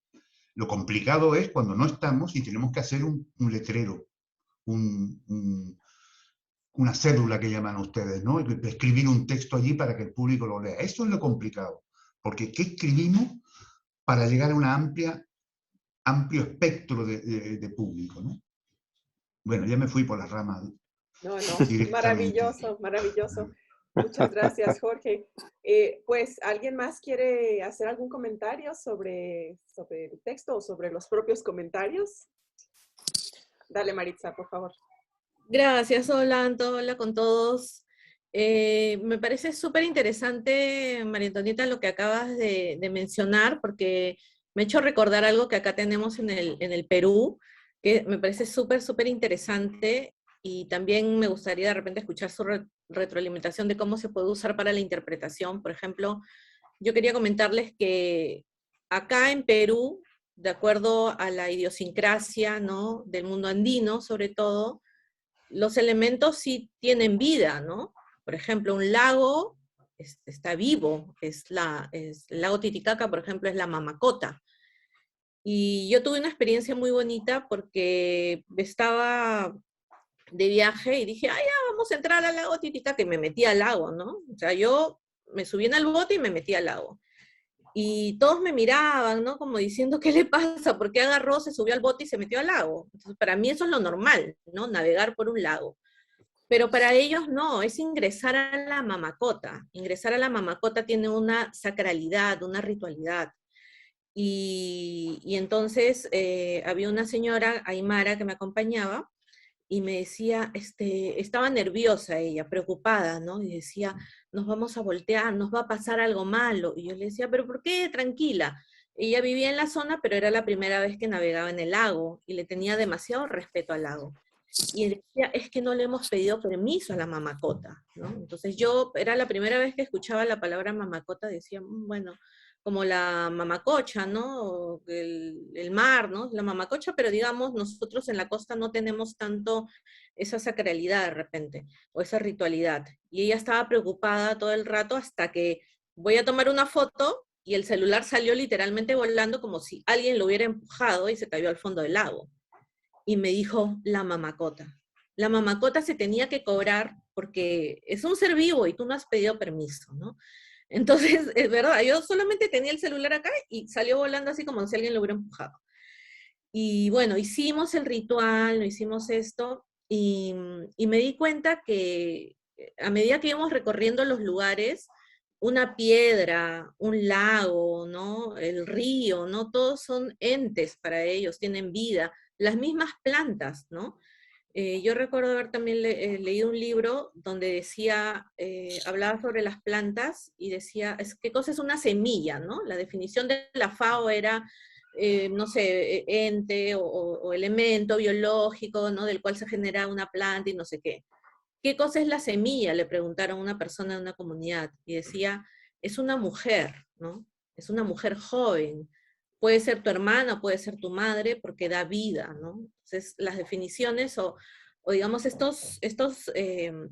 Lo complicado es cuando no estamos y tenemos que hacer un letrero, una cédula que llaman ustedes, ¿no? Escribir un texto allí para que el público lo lea. Eso es lo complicado, porque ¿qué escribimos para llegar a un amplio espectro de público, ¿no? Bueno, ya me fui por las ramas. No, maravilloso, maravilloso. Muchas gracias, Jorge. Pues, ¿alguien más quiere hacer algún comentario sobre el texto o sobre los propios comentarios? Dale, Maritza, por favor. Gracias, hola, Anto, hola con todos. Me parece súper interesante, María Antonieta, lo que acabas de mencionar, porque me ha hecho recordar algo que acá tenemos en el Perú, que me parece súper, súper interesante, y también me gustaría de repente escuchar su retroalimentación de cómo se puede usar para la interpretación. Por ejemplo, yo quería comentarles que acá en Perú, de acuerdo a la idiosincrasia, ¿no?, del mundo andino, sobre todo, los elementos sí tienen vida, ¿no? Por ejemplo, un lago está vivo, el lago Titicaca, por ejemplo, es la Mamacota. Y yo tuve una experiencia muy bonita porque estaba de viaje y dije, ah, ya, vamos a entrar al lago Titicaca, y me metí al lago, ¿no? O sea, yo me subí en el bote y me metí al lago. Y todos me miraban, ¿no? Como diciendo, ¿qué le pasa? ¿Por qué agarró, se subió al bote y se metió al lago? Entonces, para mí eso es lo normal, ¿no? Navegar por un lago. Pero para ellos no, es ingresar a la mamacota. Ingresar a la mamacota tiene una sacralidad, una ritualidad. Y entonces había una señora, Aymara, que me acompañaba, y me decía, estaba nerviosa ella, preocupada, ¿no? Y decía, nos vamos a voltear, nos va a pasar algo malo. Y yo le decía, ¿pero por qué? Tranquila. Ella vivía en la zona, pero era la primera vez que navegaba en el lago, y le tenía demasiado respeto al lago. Y decía, es que no le hemos pedido permiso a la mamacota, ¿no? Entonces yo, era la primera vez que escuchaba la palabra mamacota, decía, bueno, como la mamacocha, ¿no? O el mar, ¿no? La mamacocha, pero digamos, nosotros en la costa no tenemos tanto esa sacralidad de repente, o esa ritualidad. Y ella estaba preocupada todo el rato hasta que voy a tomar una foto y el celular salió literalmente volando como si alguien lo hubiera empujado y se cayó al fondo del lago. Y me dijo, la mamacota. La mamacota se tenía que cobrar porque es un ser vivo y tú no has pedido permiso, ¿no? Entonces, es verdad, yo solamente tenía el celular acá y salió volando así como si alguien lo hubiera empujado. Y bueno, hicimos el ritual, hicimos esto, y me di cuenta que a medida que íbamos recorriendo los lugares, una piedra, un lago, ¿no? El río, ¿no? Todos son entes para ellos, tienen vida. Las mismas plantas, ¿no? Yo recuerdo haber también leído un libro donde decía, hablaba sobre las plantas y decía, ¿qué cosa es una semilla, no? La definición de la FAO era, no sé, ente o elemento biológico, ¿no? Del cual se genera una planta y no sé qué. ¿Qué cosa es la semilla? Le preguntaron a una persona de una comunidad y decía, es una mujer, ¿no? Es una mujer joven. Puede ser tu hermana, puede ser tu madre, porque da vida, ¿no? Entonces, las definiciones o digamos, estos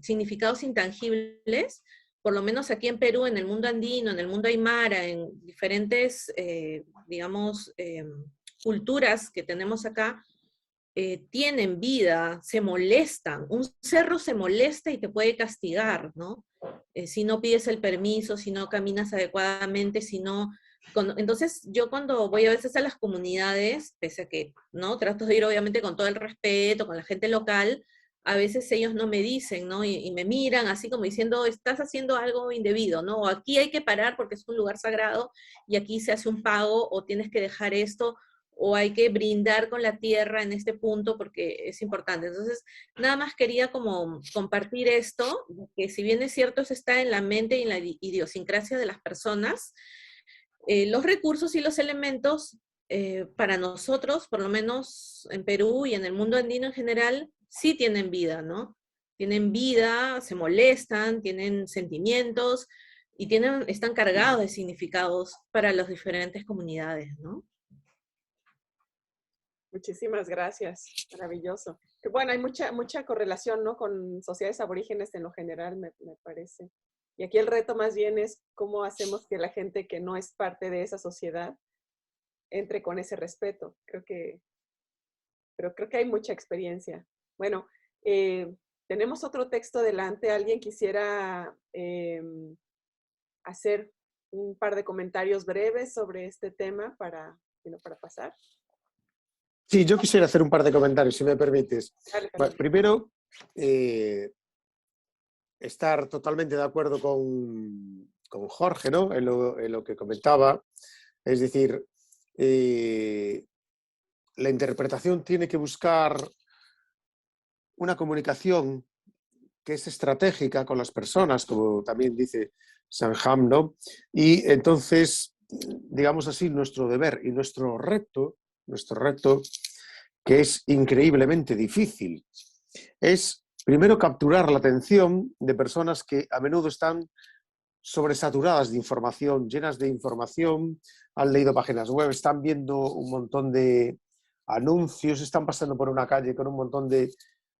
significados intangibles, por lo menos aquí en Perú, en el mundo andino, en el mundo aymara, en diferentes, digamos, culturas que tenemos acá, tienen vida, se molestan. Un cerro se molesta y te puede castigar, ¿no? Si no pides el permiso, si no caminas adecuadamente, si no... Entonces, yo cuando voy a veces a las comunidades, pese a que, ¿no? Trato de ir obviamente con todo el respeto, con la gente local, a veces ellos no me dicen, ¿no? Y me miran así como diciendo, estás haciendo algo indebido, ¿no? O aquí hay que parar porque es un lugar sagrado y aquí se hace un pago, o tienes que dejar esto, o hay que brindar con la tierra en este punto porque es importante. Entonces, nada más quería como compartir esto, que si bien es cierto, eso está en la mente y en la idiosincrasia de las personas, los recursos y los elementos para nosotros, por lo menos en Perú y en el mundo andino en general, sí tienen vida, ¿no? Tienen vida, se molestan, tienen sentimientos y están cargados de significados para las diferentes comunidades, ¿no? Muchísimas gracias, maravilloso. Que bueno, hay mucha correlación, ¿no? Con sociedades aborígenes en lo general, me parece. Y aquí el reto más bien es cómo hacemos que la gente que no es parte de esa sociedad entre con ese respeto. Pero creo que hay mucha experiencia. Bueno, tenemos otro texto delante. ¿Alguien quisiera hacer un par de comentarios breves sobre este tema para pasar? Sí, yo quisiera hacer un par de comentarios, si me permites. Dale, Bueno, primero, estar totalmente de acuerdo con Jorge, ¿no? En lo que comentaba. Es decir, la interpretación tiene que buscar una comunicación que es estratégica con las personas, como también dice Sanham, ¿no? Y entonces, digamos así, nuestro deber y nuestro reto, que es increíblemente difícil, es primero capturar la atención de personas que a menudo están sobresaturadas de información, llenas de información, han leído páginas web, están viendo un montón de anuncios, están pasando por una calle con un montón de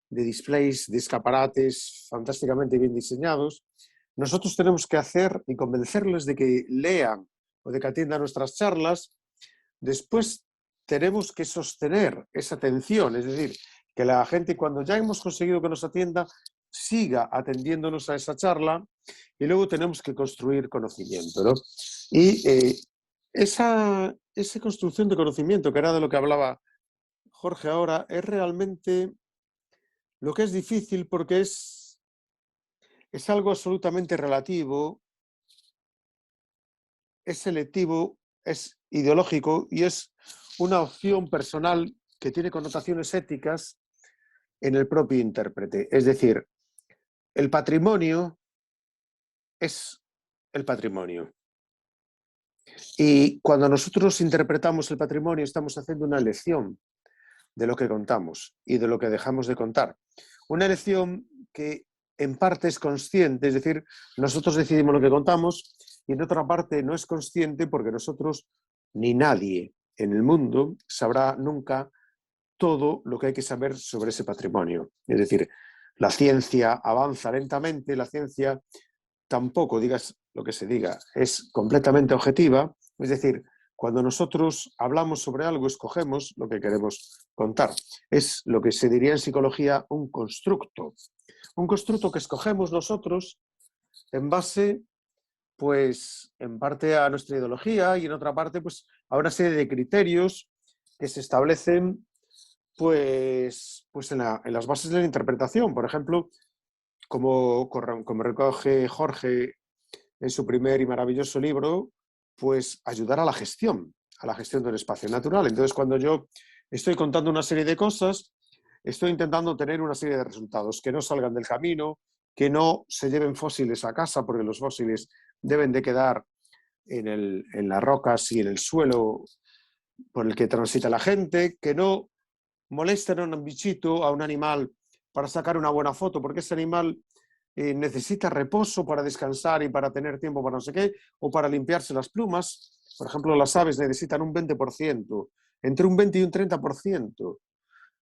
displays, de escaparates fantásticamente bien diseñados. Nosotros tenemos que hacer y convencerles de que lean o de que atiendan nuestras charlas. Después tenemos que sostener esa atención, es decir, que la gente, cuando ya hemos conseguido que nos atienda, siga atendiéndonos a esa charla, y luego tenemos que construir conocimiento, ¿no? Y esa construcción de conocimiento, que era de lo que hablaba Jorge ahora, es realmente lo que es difícil, porque es algo absolutamente relativo, es selectivo, es ideológico y es una opción personal que tiene connotaciones éticas en el propio intérprete. Es decir, el patrimonio es el patrimonio. Y cuando nosotros interpretamos el patrimonio, estamos haciendo una elección de lo que contamos y de lo que dejamos de contar. Una elección que en parte es consciente, es decir, nosotros decidimos lo que contamos, y en otra parte no es consciente, porque nosotros ni nadie en el mundo sabrá nunca todo lo que hay que saber sobre ese patrimonio. Es decir, la ciencia avanza lentamente, la ciencia tampoco, digas lo que se diga, es completamente objetiva. Es decir, cuando nosotros hablamos sobre algo, escogemos lo que queremos contar. Es lo que se diría en psicología un constructo. Un constructo que escogemos nosotros en base, pues, en parte a nuestra ideología y en otra parte, pues, a una serie de criterios que se establecen, pues en las bases de la interpretación. Por ejemplo, como recoge Jorge en su primer y maravilloso libro, pues ayudar a la gestión del espacio natural. Entonces, cuando yo estoy contando una serie de cosas, estoy intentando tener una serie de resultados que no salgan del camino, que no se lleven fósiles a casa, porque los fósiles deben de quedar en las rocas y en el suelo por el que transita la gente, que no molesten a un bichito, a un animal, para sacar una buena foto, porque ese animal necesita reposo para descansar y para tener tiempo para no sé qué, o para limpiarse las plumas. Por ejemplo, las aves necesitan un 20%, entre un 20 y un 30%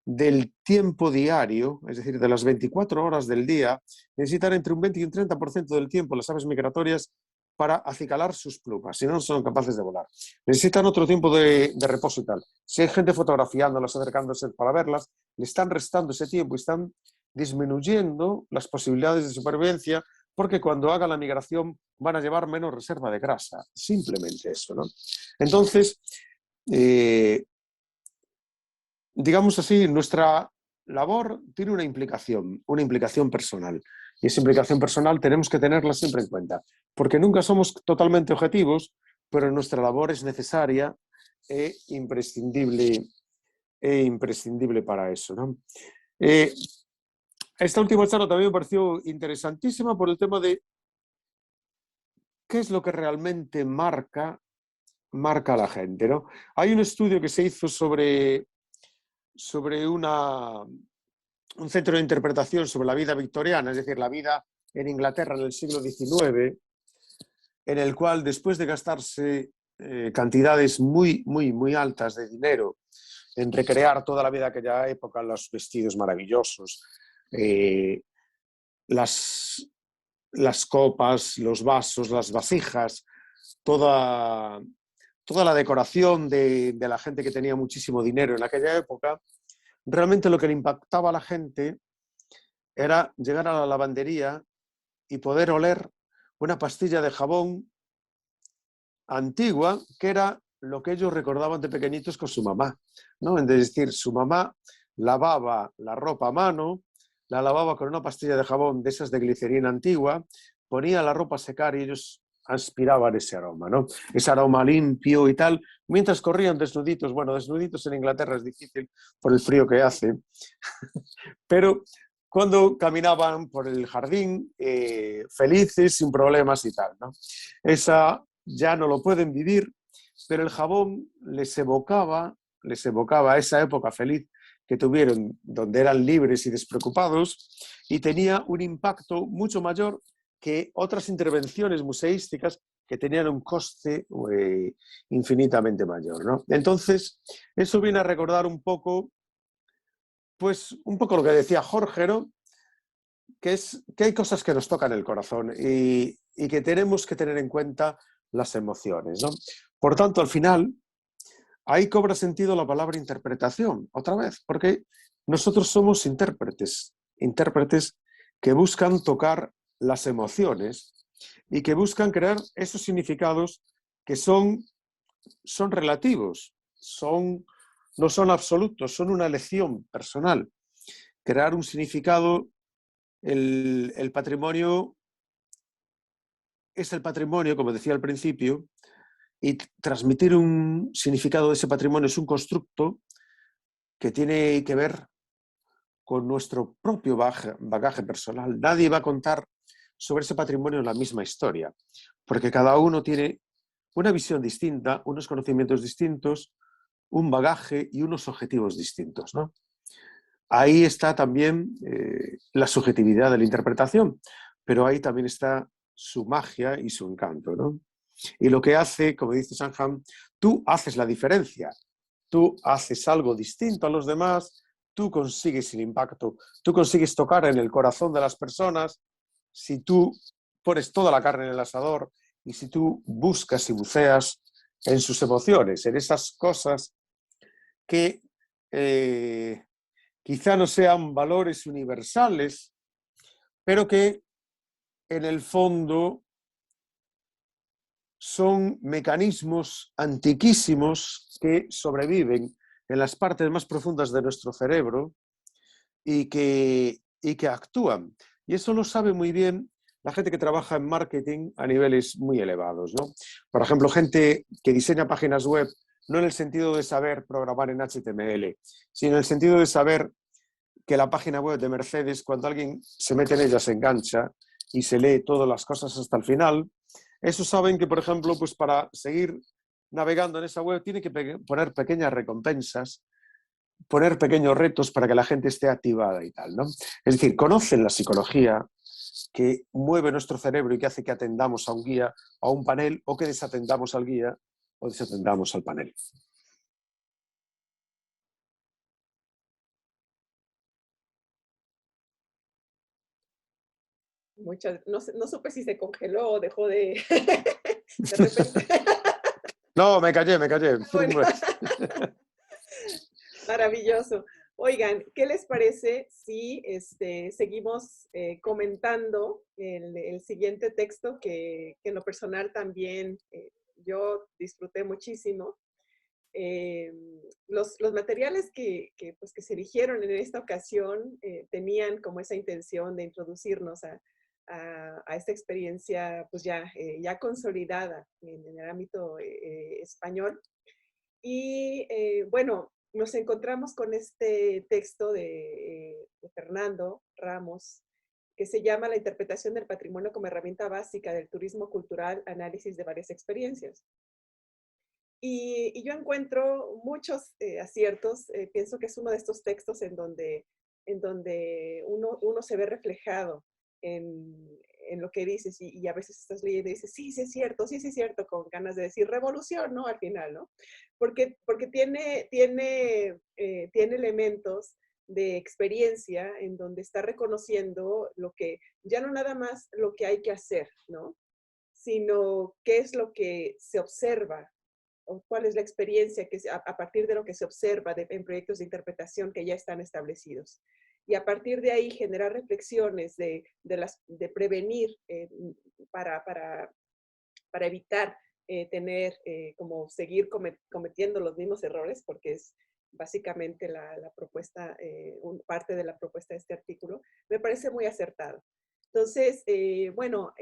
del tiempo diario, es decir, de las 24 horas del día, necesitan entre un 20 y un 30% del tiempo las aves migratorias para acicalar sus plumas, si no, no son capaces de volar. Necesitan otro tiempo de reposo y tal. Si hay gente fotografiándolas, acercándose para verlas, le están restando ese tiempo y están disminuyendo las posibilidades de supervivencia, porque cuando hagan la migración van a llevar menos reserva de grasa. Simplemente eso, ¿no? Entonces, digamos así, nuestra labor tiene una implicación personal. Y esa implicación personal tenemos que tenerla siempre en cuenta, porque nunca somos totalmente objetivos, pero nuestra labor es necesaria e imprescindible para eso, ¿no? Esta última charla también me pareció interesantísima por el tema de qué es lo que realmente marca a la gente, ¿no? Hay un estudio que se hizo sobre un centro de interpretación sobre la vida victoriana, es decir, la vida en Inglaterra en el siglo XIX, en el cual, después de gastarse cantidades muy, muy, muy altas de dinero en recrear toda la vida de aquella época, los vestidos maravillosos, las copas, los vasos, las vasijas, toda la decoración de la gente que tenía muchísimo dinero en aquella época, realmente lo que le impactaba a la gente era llegar a la lavandería y poder oler una pastilla de jabón antigua, que era lo que ellos recordaban de pequeñitos con su mamá, ¿no? Es decir, su mamá lavaba la ropa a mano, la lavaba con una pastilla de jabón de esas de glicerina antigua, ponía la ropa a secar y ellos aspiraban ese aroma, ¿no? Ese aroma limpio y tal, mientras corrían desnuditos. Bueno, desnuditos en Inglaterra es difícil por el frío que hace, pero cuando caminaban por el jardín felices, sin problemas y tal, ¿no? Esa ya no lo pueden vivir, pero el jabón les evocaba esa época feliz que tuvieron, donde eran libres y despreocupados, y tenía un impacto mucho mayor que otras intervenciones museísticas que tenían un coste infinitamente mayor, ¿no? Entonces, eso viene a recordar un poco, pues, un poco lo que decía Jorge, ¿no? Que es que hay cosas que nos tocan el corazón y que tenemos que tener en cuenta las emociones, ¿no? Por tanto, al final, ahí cobra sentido la palabra interpretación, otra vez, porque nosotros somos intérpretes, intérpretes que buscan tocar las emociones y que buscan crear esos significados que son relativos, no son absolutos, son una elección personal. Crear un significado, el patrimonio es el patrimonio, como decía al principio, y transmitir un significado de ese patrimonio es un constructo que tiene que ver con nuestro propio bagaje personal. Nadie va a contar sobre ese patrimonio la misma historia, porque cada uno tiene una visión distinta, unos conocimientos distintos, un bagaje y unos objetivos distintos, ¿no? Ahí está también la subjetividad de la interpretación, pero ahí también está su magia y su encanto, ¿no? Y lo que hace, como dice Sanham, tú haces la diferencia, tú haces algo distinto a los demás, tú consigues el impacto, tú consigues tocar en el corazón de las personas si tú pones toda la carne en el asador y si tú buscas y buceas en sus emociones, en esas cosas que quizá no sean valores universales, pero que en el fondo son mecanismos antiquísimos que sobreviven en las partes más profundas de nuestro cerebro y que actúan. Y eso lo sabe muy bien la gente que trabaja en marketing a niveles muy elevados, ¿no? Por ejemplo, gente que diseña páginas web, no en el sentido de saber programar en HTML, sino en el sentido de saber que la página web de Mercedes, cuando alguien se mete en ella, se engancha y se lee todas las cosas hasta el final. Esos saben que, por ejemplo, pues para seguir navegando en esa web tiene que poner pequeñas recompensas, poner pequeños retos para que la gente esté activada y tal, ¿no? Es decir, conocen la psicología que mueve nuestro cerebro y que hace que atendamos a un guía, a un panel, o que desatendamos al guía o desatendamos al panel. No supe si se congeló o dejó de... de repente. No, me callé. Bueno. Maravilloso. Oigan, ¿qué les parece si seguimos comentando el siguiente texto que en lo personal también yo disfruté muchísimo? Los materiales pues, que se eligieron en esta ocasión tenían como esa intención de introducirnos a esta experiencia pues ya consolidada en el ámbito español. Y bueno, nos encontramos con este texto de Fernando Ramos, que se llama La interpretación del patrimonio como herramienta básica del turismo cultural, análisis de varias experiencias. Y yo encuentro muchos aciertos. Pienso que es uno de estos textos en donde uno se ve reflejado en lo que dices y a veces estás leyendo y dices, sí es cierto, con ganas de decir revolución, ¿no? Al final, ¿no? Porque tiene elementos de experiencia en donde está reconociendo lo que, ya no nada más lo que hay que hacer, ¿no? Sino qué es lo que se observa o cuál es la experiencia que a partir de lo que se observa en proyectos de interpretación que ya están establecidos. Y a partir de ahí generar reflexiones de prevenir para evitar como seguir cometiendo los mismos errores, porque básicamente la propuesta, parte de la propuesta de este artículo, me parece muy acertado. Entonces, bueno,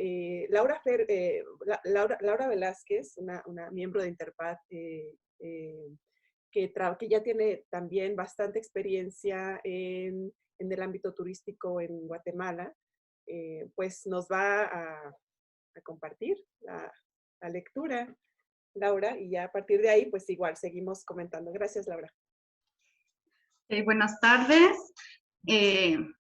Laura Velázquez, una miembro de Interpat, que ya tiene también bastante experiencia en el ámbito turístico en Guatemala, pues nos va a compartir la lectura, Laura, y ya a partir de ahí, pues igual seguimos comentando. Gracias, Laura. Buenas tardes.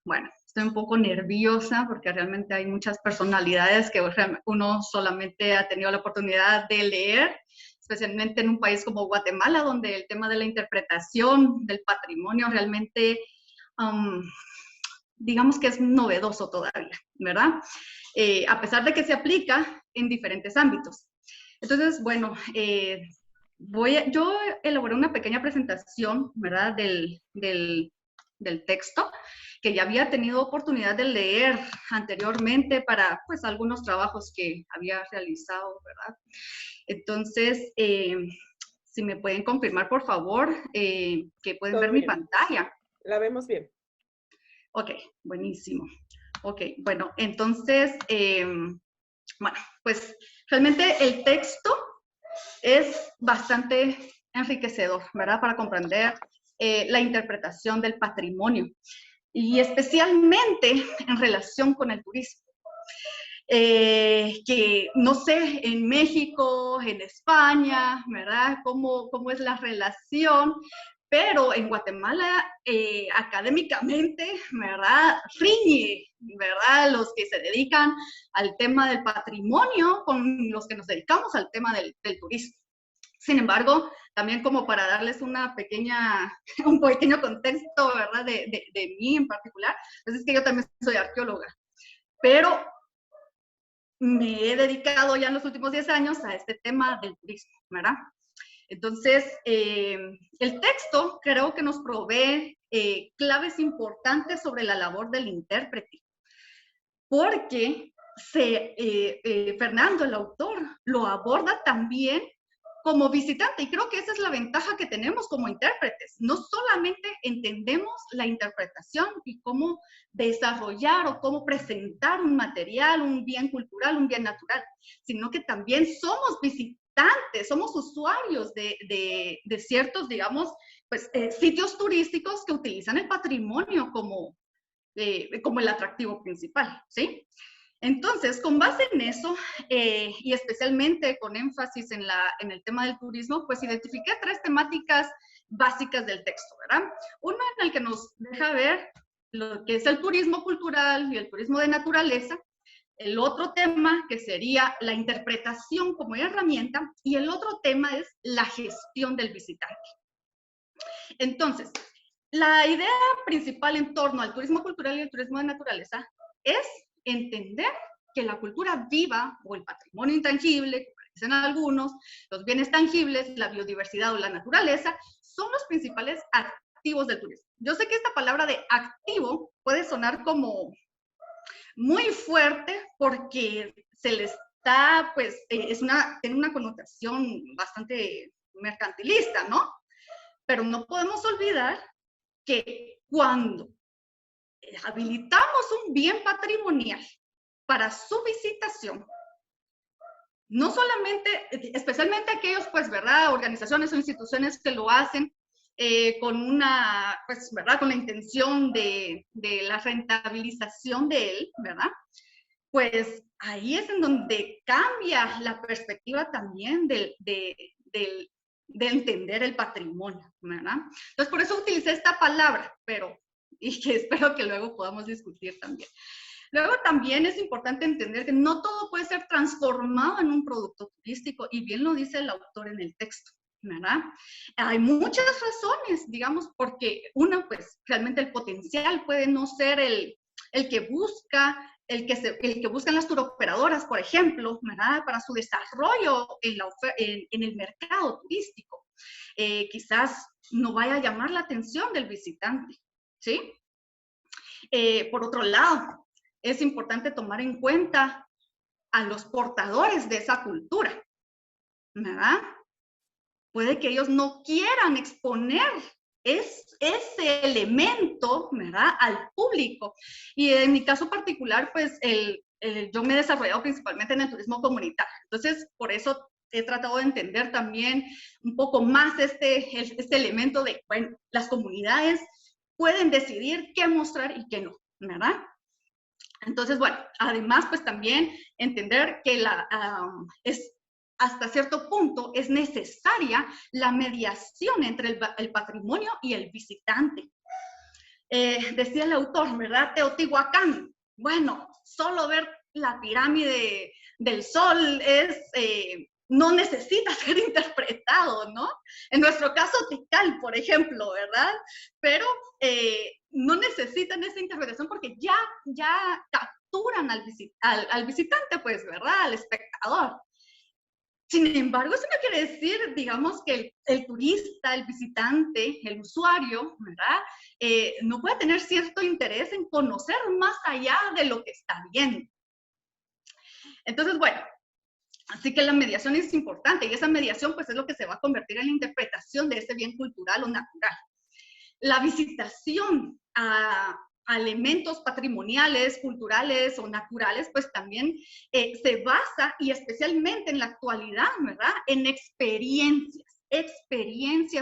Bueno, estoy un poco nerviosa porque realmente hay muchas personalidades que uno solamente ha tenido la oportunidad de leer, especialmente en un país como Guatemala, donde el tema de la interpretación del patrimonio realmente, digamos que es novedoso todavía, ¿verdad? A pesar de que se aplica en diferentes ámbitos. Entonces, bueno, yo elaboré una pequeña presentación, ¿verdad? Del texto, que ya había tenido oportunidad de leer anteriormente para, pues, algunos trabajos que había realizado, ¿verdad? Entonces, si me pueden confirmar, por favor, que pueden ver mi pantalla. La vemos bien. Ok, buenísimo. Ok, bueno, entonces, bueno, pues realmente el texto es bastante enriquecedor, ¿verdad? Para comprender la interpretación del patrimonio y especialmente en relación con el turismo. Que no sé, en México, en España, ¿verdad? ¿Cómo es la relación? Pero en Guatemala, académicamente, ¿verdad? Riñe, ¿verdad? Los que se dedican al tema del patrimonio con los que nos dedicamos al tema del turismo. Sin embargo, también como para darles un pequeño contexto, ¿verdad? De mí en particular, pues es que yo también soy arqueóloga, pero me he dedicado ya en los últimos 10 años a este tema del turismo, ¿verdad? Entonces, el texto creo que nos provee claves importantes sobre la labor del intérprete, porque Fernando, el autor, lo aborda también como visitante, y creo que esa es la ventaja que tenemos como intérpretes. No solamente entendemos la interpretación y cómo desarrollar o cómo presentar un material, un bien cultural, un bien natural, sino que también somos visitantes, somos usuarios de ciertos, digamos, pues, sitios turísticos que utilizan el patrimonio como el atractivo principal, ¿sí? Entonces, con base en eso, y especialmente con énfasis en el tema del turismo, pues identifiqué 3 temáticas básicas del texto, ¿verdad? Una en el que nos deja ver lo que es el turismo cultural y el turismo de naturaleza. El otro tema que sería la interpretación como herramienta, y el otro tema es la gestión del visitante. Entonces, la idea principal en torno al turismo cultural y el turismo de naturaleza es entender que la cultura viva o el patrimonio intangible, que parecen algunos, los bienes tangibles, la biodiversidad o la naturaleza, son los principales activos del turismo. Yo sé que esta palabra de activo puede sonar como muy fuerte porque se le está, pues, tiene una connotación bastante mercantilista, ¿no? Pero no podemos olvidar que cuando habilitamos un bien patrimonial para su visitación, no solamente, especialmente aquellos, pues, ¿verdad?, organizaciones o instituciones que lo hacen pues, ¿verdad?, con la intención de la rentabilización de él, ¿verdad?, pues ahí es en donde cambia la perspectiva también de entender el patrimonio, ¿verdad? Entonces, por eso utilicé esta palabra, y que espero que luego podamos discutir también. Luego también es importante entender que no todo puede ser transformado en un producto turístico, y bien lo dice el autor en el texto, ¿verdad? Hay muchas razones, digamos, porque una, pues, realmente el potencial puede no ser el que buscan las turoperadoras, por ejemplo, ¿verdad?, para su desarrollo en el mercado turístico. Quizás no vaya a llamar la atención del visitante, ¿sí? Por otro lado, es importante tomar en cuenta a los portadores de esa cultura, ¿verdad? Puede que ellos no quieran exponer es ese elemento, ¿verdad?, al público. Y en mi caso particular, pues yo me he desarrollado principalmente en el turismo comunitario. Entonces, por eso he tratado de entender también un poco más este elemento de, bueno, las comunidades pueden decidir qué mostrar y qué no, ¿verdad? Entonces, bueno, además, pues también entender que hasta cierto punto es necesaria la mediación entre el patrimonio y el visitante. Decía el autor, ¿verdad? Teotihuacán. Bueno, solo ver la pirámide del Sol no necesita ser interpretado, ¿no? En nuestro caso, Tikal, por ejemplo, ¿verdad? Pero no necesitan esa interpretación porque ya capturan al visitante, pues, ¿verdad? Al espectador. Sin embargo, eso no quiere decir, digamos, que el turista, el visitante, el usuario, ¿verdad? No puede tener cierto interés en conocer más allá de lo que está viendo. Entonces, bueno, así que la mediación es importante y esa mediación pues es lo que se va a convertir en la interpretación de ese bien cultural o natural. La visitación a elementos patrimoniales, culturales o naturales, pues también se basa, y especialmente en la actualidad, ¿verdad?, en experiencias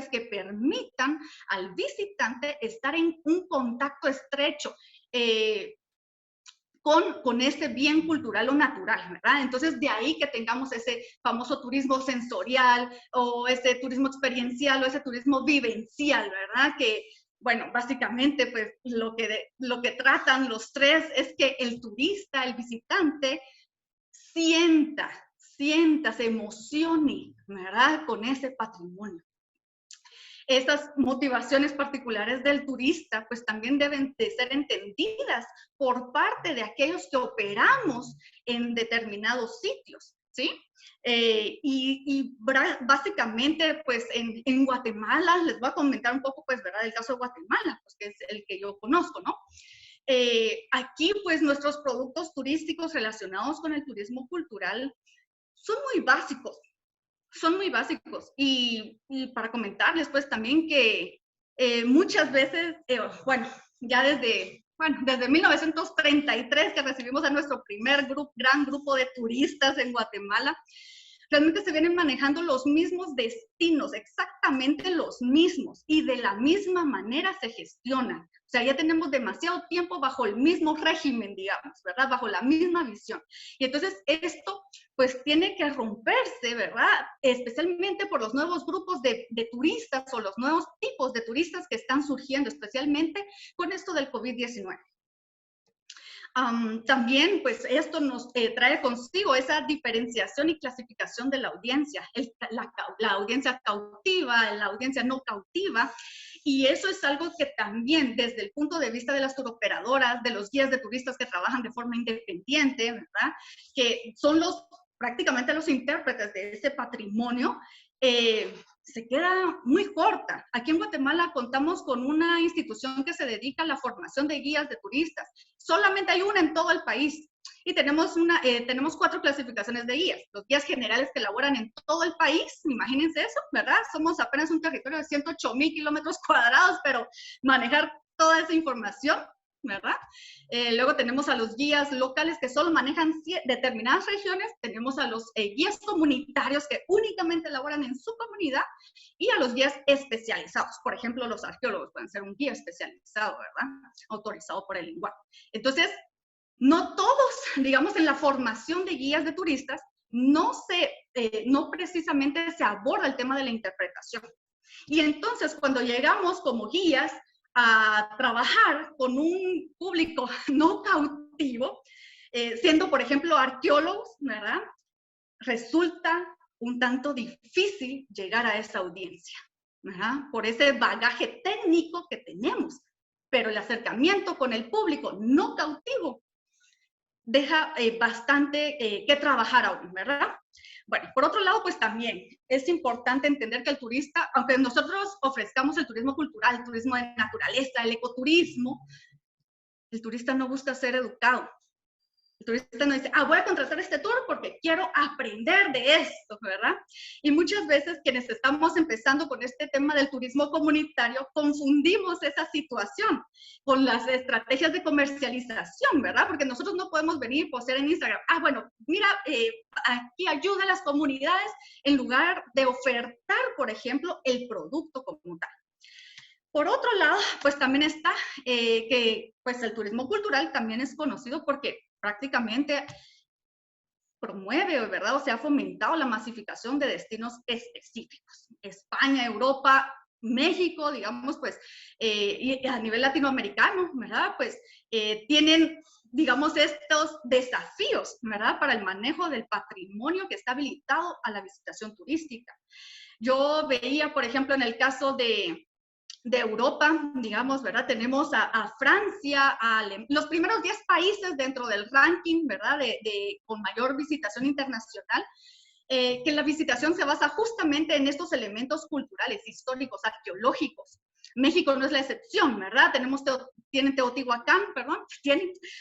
que permitan al visitante estar en un contacto estrecho con ese bien cultural o natural, ¿verdad? Entonces, de ahí que tengamos ese famoso turismo sensorial o ese turismo experiencial o ese turismo vivencial, ¿verdad? Que, bueno, básicamente, pues, lo que tratan los tres es que el turista, el visitante, sienta, se emocione, ¿verdad?, con ese patrimonio. Estas motivaciones particulares del turista, pues también deben de ser entendidas por parte de aquellos que operamos en determinados sitios, ¿sí? Básicamente, pues en Guatemala, les voy a comentar un poco, pues, ¿verdad?, el caso de Guatemala, pues, que es el que yo conozco, ¿no? Aquí, pues, nuestros productos turísticos relacionados con el turismo cultural son muy básicos. Y para comentarles, pues, también que muchas veces, bueno, ya desde 1933 que recibimos a nuestro primer gran grupo de turistas en Guatemala, realmente se vienen manejando los mismos destinos, exactamente los mismos, y de la misma manera se gestionan. O sea, ya tenemos demasiado tiempo bajo el mismo régimen, digamos, ¿verdad? Bajo la misma visión. Y entonces esto, pues, tiene que romperse, ¿verdad? Especialmente por los nuevos grupos de turistas o los nuevos tipos de turistas que están surgiendo, especialmente con esto del COVID-19. También, pues, esto nos trae consigo esa diferenciación y clasificación de la audiencia, la audiencia cautiva, la audiencia no cautiva, y eso es algo que también, desde el punto de vista de las turoperadoras, de los guías de turistas que trabajan de forma independiente, ¿verdad?, que son prácticamente los intérpretes de ese patrimonio, se queda muy corta. Aquí en Guatemala contamos con una institución que se dedica a la formación de guías de turistas. Solamente hay una en todo el país. Y tenemos 4 clasificaciones de guías. Los guías generales que elaboran en todo el país, imagínense eso, ¿verdad? Somos apenas un territorio de 108,000 kilómetros cuadrados, pero manejar toda esa información, ¿verdad? Luego tenemos a los guías locales que solo manejan determinadas regiones, tenemos a los guías comunitarios que únicamente elaboran en su comunidad, y a los guías especializados. Por ejemplo, los arqueólogos pueden ser un guía especializado, ¿verdad?, autorizado por el INGUAP. Entonces, no todos, digamos, en la formación de guías de turistas, no precisamente se aborda el tema de la interpretación. Y entonces, cuando llegamos como guías a trabajar con un público no cautivo, siendo, por ejemplo, arqueólogos, ¿verdad?, resulta un tanto difícil llegar a esa audiencia, ¿verdad?, por ese bagaje técnico que tenemos. Pero el acercamiento con el público no cautivo deja bastante que trabajar aún, ¿verdad? Bueno, por otro lado, pues también es importante entender que el turista, aunque nosotros ofrezcamos el turismo cultural, el turismo de naturaleza, el ecoturismo, el turista no busca ser educado. El turista no dice, voy a contratar este tour porque quiero aprender de esto, ¿verdad? Y muchas veces quienes estamos empezando con este tema del turismo comunitario, confundimos esa situación con las estrategias de comercialización, ¿verdad? Porque nosotros no podemos venir y postear en Instagram, bueno, mira, aquí ayuda a las comunidades en lugar de ofertar, por ejemplo, el producto como tal. Por otro lado, pues también está que pues el turismo cultural también es conocido porque prácticamente promueve, ¿verdad? O sea, ha fomentado la masificación de destinos específicos. España, Europa, México, digamos, pues, y a nivel latinoamericano, ¿verdad? Pues tienen, digamos, estos desafíos, ¿verdad? Para el manejo del patrimonio que está habilitado a la visitación turística. Yo veía, por ejemplo, en el caso de Europa, digamos, ¿verdad? Tenemos a Francia, los primeros 10 países dentro del ranking, ¿verdad? Con mayor visitación internacional, que la visitación se basa justamente en estos elementos culturales, históricos, arqueológicos. México no es la excepción, ¿verdad? Tienen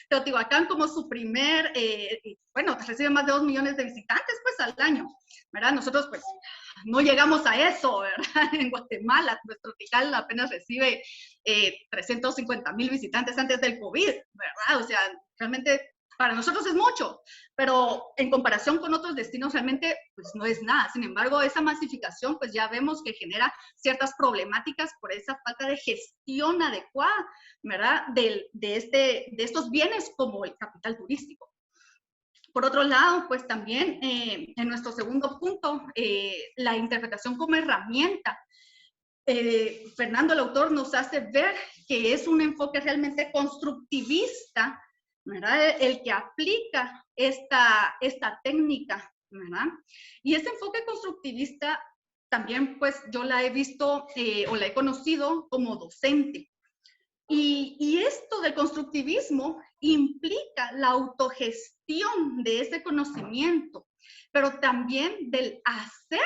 Teotihuacán como su primer, bueno, recibe más de 2 millones de visitantes, pues, al año, ¿verdad? Nosotros, pues, no llegamos a eso, ¿verdad? En Guatemala, nuestro Tikal apenas recibe 350,000 visitantes antes del COVID, ¿verdad? O sea, realmente para nosotros es mucho, pero en comparación con otros destinos realmente pues no es nada. Sin embargo, esa masificación pues ya vemos que genera ciertas problemáticas por esa falta de gestión adecuada, ¿verdad? De estos bienes como el capital turístico. Por otro lado, pues también en nuestro segundo punto, la interpretación como herramienta. Fernando, el autor, nos hace ver que es un enfoque realmente constructivista, ¿verdad? El que aplica esta técnica, ¿verdad? Y ese enfoque constructivista también, pues, yo la he visto o la he conocido como docente. Y esto del constructivismo implica la autogestión de ese conocimiento, pero también del hacer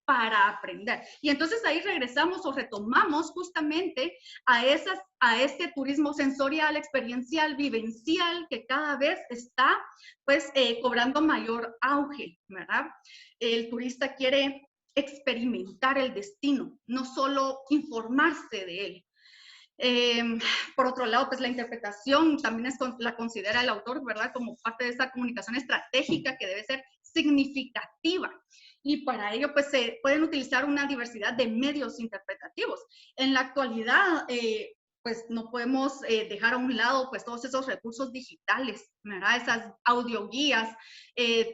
para aprender. Y entonces ahí regresamos o retomamos justamente a este turismo sensorial, experiencial, vivencial, que cada vez está pues cobrando mayor auge, ¿verdad? El turista quiere experimentar el destino, no solo informarse de él. Por otro lado, pues la interpretación también la considera el autor, ¿verdad? Como parte de esa comunicación estratégica que debe ser significativa. Y para ello, pues se pueden utilizar una diversidad de medios interpretativos. En la actualidad, pues no podemos dejar a un lado pues todos esos recursos digitales, ¿verdad? Esas audioguías,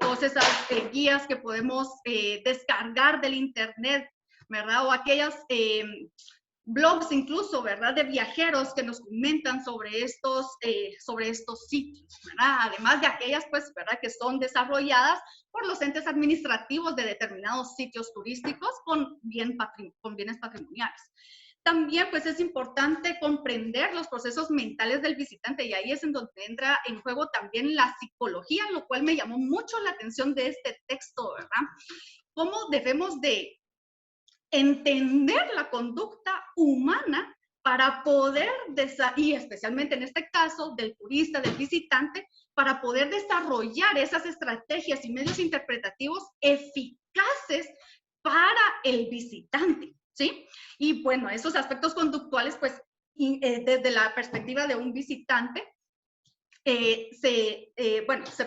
todas esas guías que podemos descargar del internet, ¿verdad? O aquellas blogs incluso, ¿verdad? De viajeros que nos comentan sobre estos sitios, ¿verdad? Además de aquellas, pues, ¿verdad? Que son desarrolladas por los entes administrativos de determinados sitios turísticos con bienes patrimoniales. También, pues, es importante comprender los procesos mentales del visitante y ahí es en donde entra en juego también la psicología, lo cual me llamó mucho la atención de este texto, ¿verdad? Cómo debemos de entender la conducta humana para poder, y especialmente en este caso del turista, del visitante, para poder desarrollar esas estrategias y medios interpretativos eficaces para el visitante, ¿sí? Y bueno, esos aspectos conductuales, pues, desde la perspectiva de un visitante, se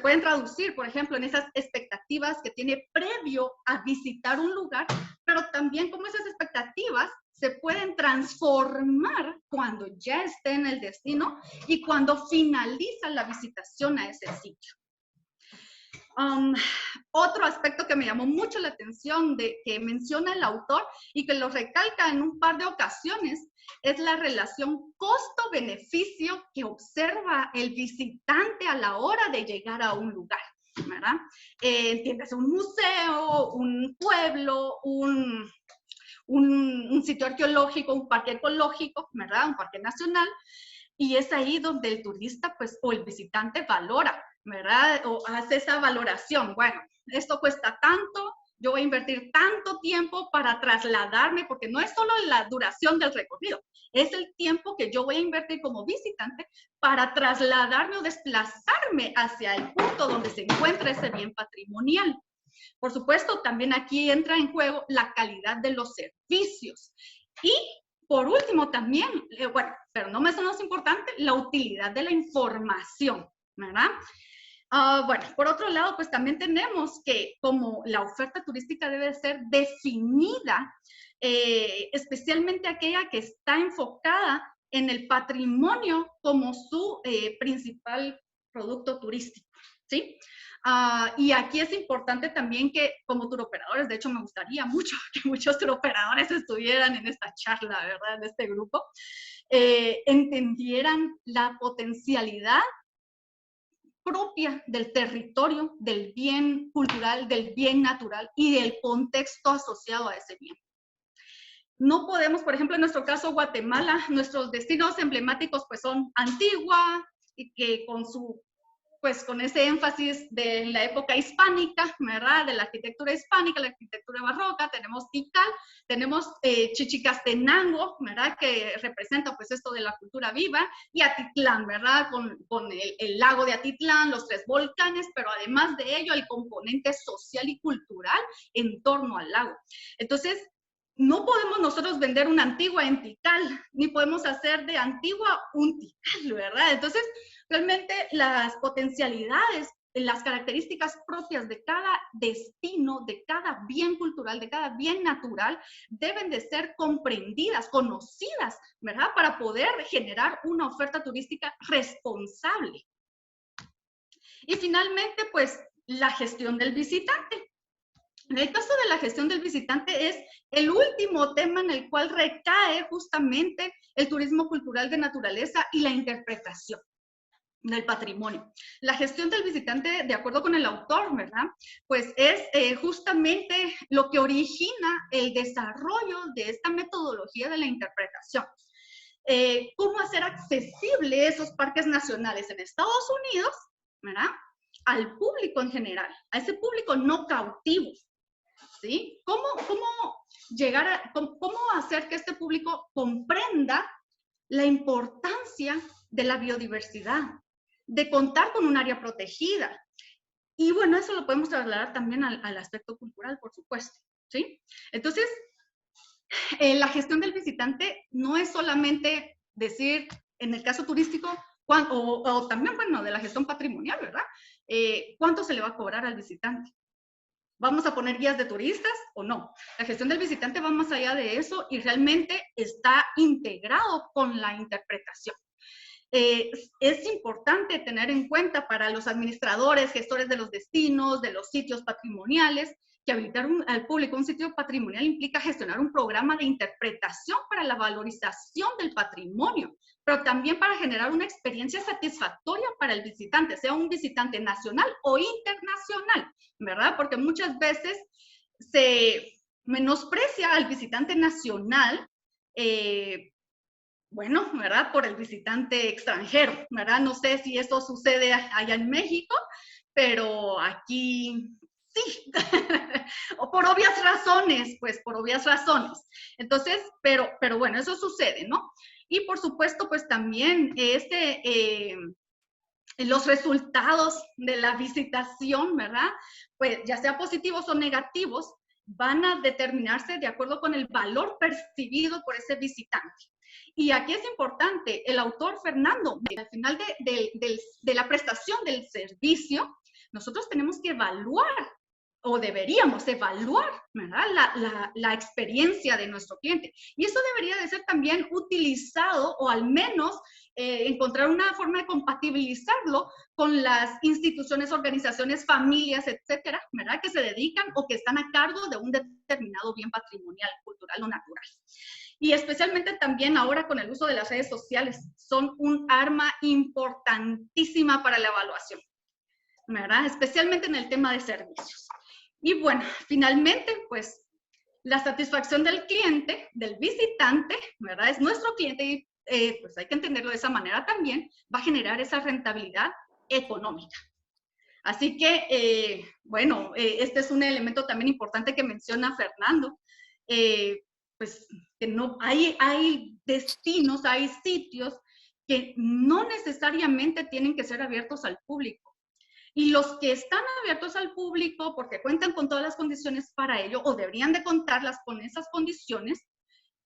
pueden traducir, por ejemplo, en esas expectativas que tiene previo a visitar un lugar, pero también cómo esas expectativas se pueden transformar cuando ya esté en el destino y cuando finaliza la visitación a ese sitio. Otro aspecto que me llamó mucho la atención que menciona el autor y que lo recalca en un par de ocasiones es la relación costo-beneficio que observa el visitante a la hora de llegar a un lugar, ¿verdad? Entiéndase, un museo, un pueblo, un sitio arqueológico, un parque ecológico, ¿verdad? Un parque nacional. Y es ahí donde el turista, pues, o el visitante valora, ¿verdad? O hace esa valoración. Bueno, esto cuesta tanto, yo voy a invertir tanto tiempo para trasladarme, porque no es solo la duración del recorrido, es el tiempo que yo voy a invertir como visitante para trasladarme o desplazarme hacia el punto donde se encuentra ese bien patrimonial. Por supuesto, también aquí entra en juego la calidad de los servicios. Y por último también, bueno, pero no menos importante, la utilidad de la información, ¿verdad? Bueno, por otro lado, pues también tenemos que como la oferta turística debe ser definida, especialmente aquella que está enfocada en el patrimonio como su principal producto turístico, ¿sí? Y aquí es importante también que como turoperadores, de hecho me gustaría mucho que muchos turoperadores estuvieran en esta charla, ¿verdad? En este grupo, entendieran la potencialidad propia del territorio, del bien cultural, del bien natural y del contexto asociado a ese bien. No podemos, por ejemplo, en nuestro caso Guatemala, nuestros destinos emblemáticos pues son Antigua, y que con su, pues con ese énfasis de la época hispánica, ¿verdad? De la arquitectura hispánica, la arquitectura barroca, tenemos Tikal, tenemos Chichicastenango, ¿verdad? Que representa pues esto de la cultura viva, y Atitlán, ¿verdad? Con el lago de Atitlán, los 3 volcanes, pero además de ello el componente social y cultural en torno al lago. Entonces, no podemos nosotros vender una Antigua en Tikal, ni podemos hacer de Antigua un Tikal, ¿verdad? Entonces, realmente las potencialidades, las características propias de cada destino, de cada bien cultural, de cada bien natural, deben de ser comprendidas, conocidas, ¿verdad? Para poder generar una oferta turística responsable. Y finalmente, pues, la gestión del visitante. En el caso de la gestión del visitante es el último tema en el cual recae justamente el turismo cultural de naturaleza y la interpretación del patrimonio. La gestión del visitante, de acuerdo con el autor, ¿verdad? Pues es justamente lo que origina el desarrollo de esta metodología de la interpretación. ¿Cómo hacer accesible esos parques nacionales en Estados Unidos, ¿verdad? Al público en general, a ese público no cautivo, ¿sí? ¿Cómo hacer que este público comprenda la importancia de la biodiversidad, de contar con un área protegida? Y bueno, eso lo podemos trasladar también al aspecto cultural, por supuesto, ¿sí? Entonces, la gestión del visitante no es solamente decir, en el caso turístico, o también, bueno, de la gestión patrimonial, ¿verdad? ¿Cuánto se le va a cobrar al visitante? ¿Vamos a poner guías de turistas o no? La gestión del visitante va más allá de eso y realmente está integrado con la interpretación. Es importante tener en cuenta para los administradores, gestores de los destinos, de los sitios patrimoniales, que habilitar al público un sitio patrimonial implica gestionar un programa de interpretación para la valorización del patrimonio, pero también para generar una experiencia satisfactoria para el visitante, sea un visitante nacional o internacional, ¿verdad? Porque muchas veces se menosprecia al visitante nacional, bueno, ¿verdad? Por el visitante extranjero, ¿verdad? No sé si eso sucede allá en México, pero aquí sí, o por obvias razones, pues por obvias razones. Entonces, pero bueno, eso sucede, ¿no? Y por supuesto, pues también los resultados de la visitación, ¿verdad? Pues ya sea positivos o negativos, van a determinarse de acuerdo con el valor percibido por ese visitante. Y aquí es importante, el autor Fernando, al final de la prestación del servicio, nosotros tenemos que evaluar, o deberíamos evaluar, ¿verdad? La experiencia de nuestro cliente. Y eso debería de ser también utilizado, o al menos encontrar una forma de compatibilizarlo con las instituciones, organizaciones, familias, etcétera, ¿verdad? Que se dedican o que están a cargo de un determinado bien patrimonial, cultural o natural. Y especialmente también ahora con el uso de las redes sociales, son un arma importantísima para la evaluación, ¿verdad? Especialmente en el tema de servicios. Y bueno, finalmente, pues, la satisfacción del cliente, del visitante, ¿verdad? Es nuestro cliente y pues hay que entenderlo de esa manera también, va a generar esa rentabilidad económica. Así que, bueno, este es un elemento también importante que menciona Fernando. Pues que no hay destinos, hay sitios que no necesariamente tienen que ser abiertos al público. Y los que están abiertos al público, porque cuentan con todas las condiciones para ello, o deberían de contarlas con esas condiciones,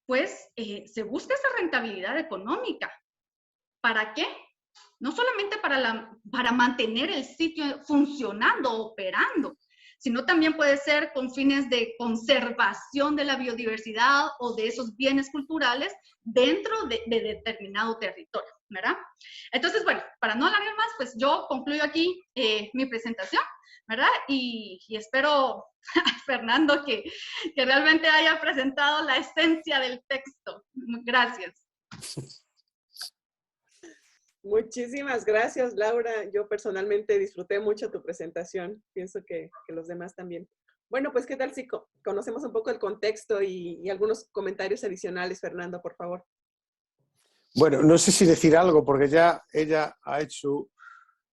pues se busca esa rentabilidad económica. ¿Para qué? No solamente para mantener el sitio funcionando, operando, sino también puede ser con fines de conservación de la biodiversidad o de esos bienes culturales dentro de determinado territorio, ¿verdad? Entonces, bueno, para no alargar más, pues yo concluyo aquí mi presentación, ¿verdad? Y espero, Fernando, que realmente haya presentado la esencia del texto. Gracias. Muchísimas gracias, Laura. Yo personalmente disfruté mucho tu presentación. Pienso que los demás también. Bueno, pues, ¿qué tal si conocemos un poco el contexto y algunos comentarios adicionales, Fernando, por favor? Bueno, no sé si decir algo, porque ya ella ha hecho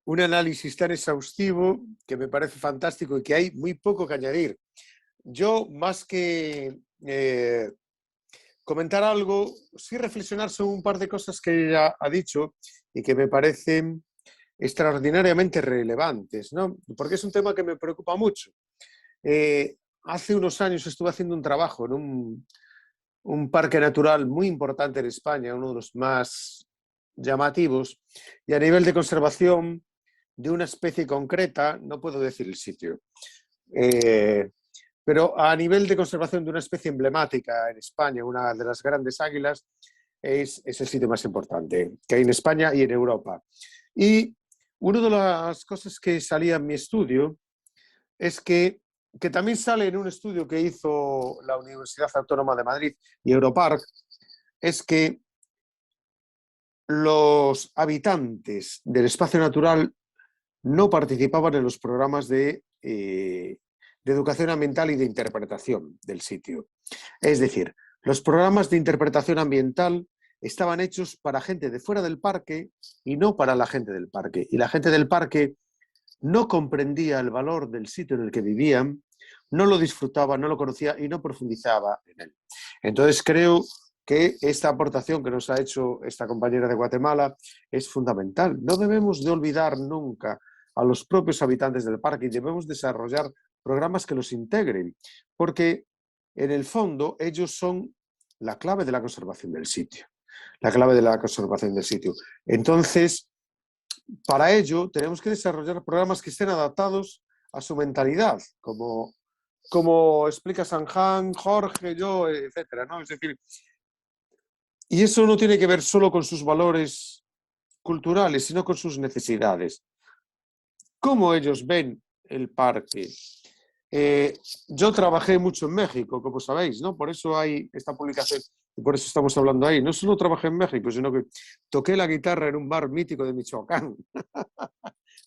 un análisis tan exhaustivo que me parece fantástico y que hay muy poco que añadir. Yo, más que comentar algo, sí reflexionar sobre un par de cosas que ella ha dicho y que me parecen extraordinariamente relevantes, ¿no? Porque es un tema que me preocupa mucho. Hace unos años estuve haciendo un trabajo en un parque natural muy importante en España, uno de los más llamativos, y a nivel de conservación de una especie concreta, no puedo decir el sitio, pero a nivel de conservación de una especie emblemática en España, una de las grandes águilas, es el sitio más importante que hay en España y en Europa. Y una de las cosas que salía en mi estudio es que también sale en un estudio que hizo la Universidad Autónoma de Madrid y Europark, es que los habitantes del espacio natural no participaban en los programas de educación ambiental y de interpretación del sitio. Es decir, los programas de interpretación ambiental estaban hechos para gente de fuera del parque y no para la gente del parque. Y la gente del parque no comprendía el valor del sitio en el que vivían, no lo disfrutaba, no lo conocía y no profundizaba en él. Entonces creo que esta aportación que nos ha hecho esta compañera de Guatemala es fundamental. No debemos de olvidar nunca a los propios habitantes del parque y debemos desarrollar programas que los integren, porque en el fondo ellos son la clave de la conservación del sitio. La clave de la conservación del sitio. Entonces, para ello tenemos que desarrollar programas que estén adaptados a su mentalidad, como explica Sanján, Jorge, yo, etcétera, ¿no? Es decir, y eso no tiene que ver solo con sus valores culturales, sino con sus necesidades. ¿Cómo ellos ven el parque? Yo trabajé mucho en México, como sabéis, ¿no? Por eso hay esta publicación y por eso estamos hablando ahí. No solo trabajé en México, sino que toqué la guitarra en un bar mítico de Michoacán.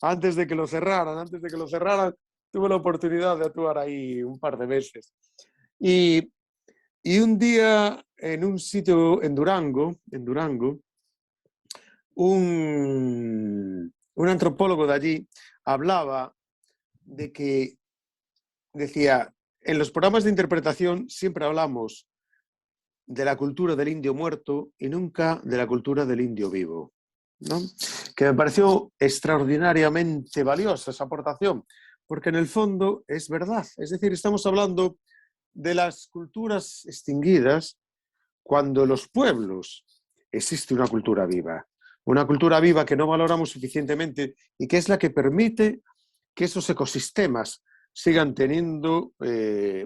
Antes de que lo cerraran, tuve la oportunidad de actuar ahí un par de veces. Y un día en un sitio en Durango, un antropólogo de allí hablaba de que decía, en los programas de interpretación siempre hablamos de la cultura del indio muerto y nunca de la cultura del indio vivo, ¿no? Que me pareció extraordinariamente valiosa esa aportación, porque en el fondo es verdad. Es decir, estamos hablando de las culturas extinguidas cuando en los pueblos existe una cultura viva que no valoramos suficientemente y que es la que permite que esos ecosistemas sigan teniendo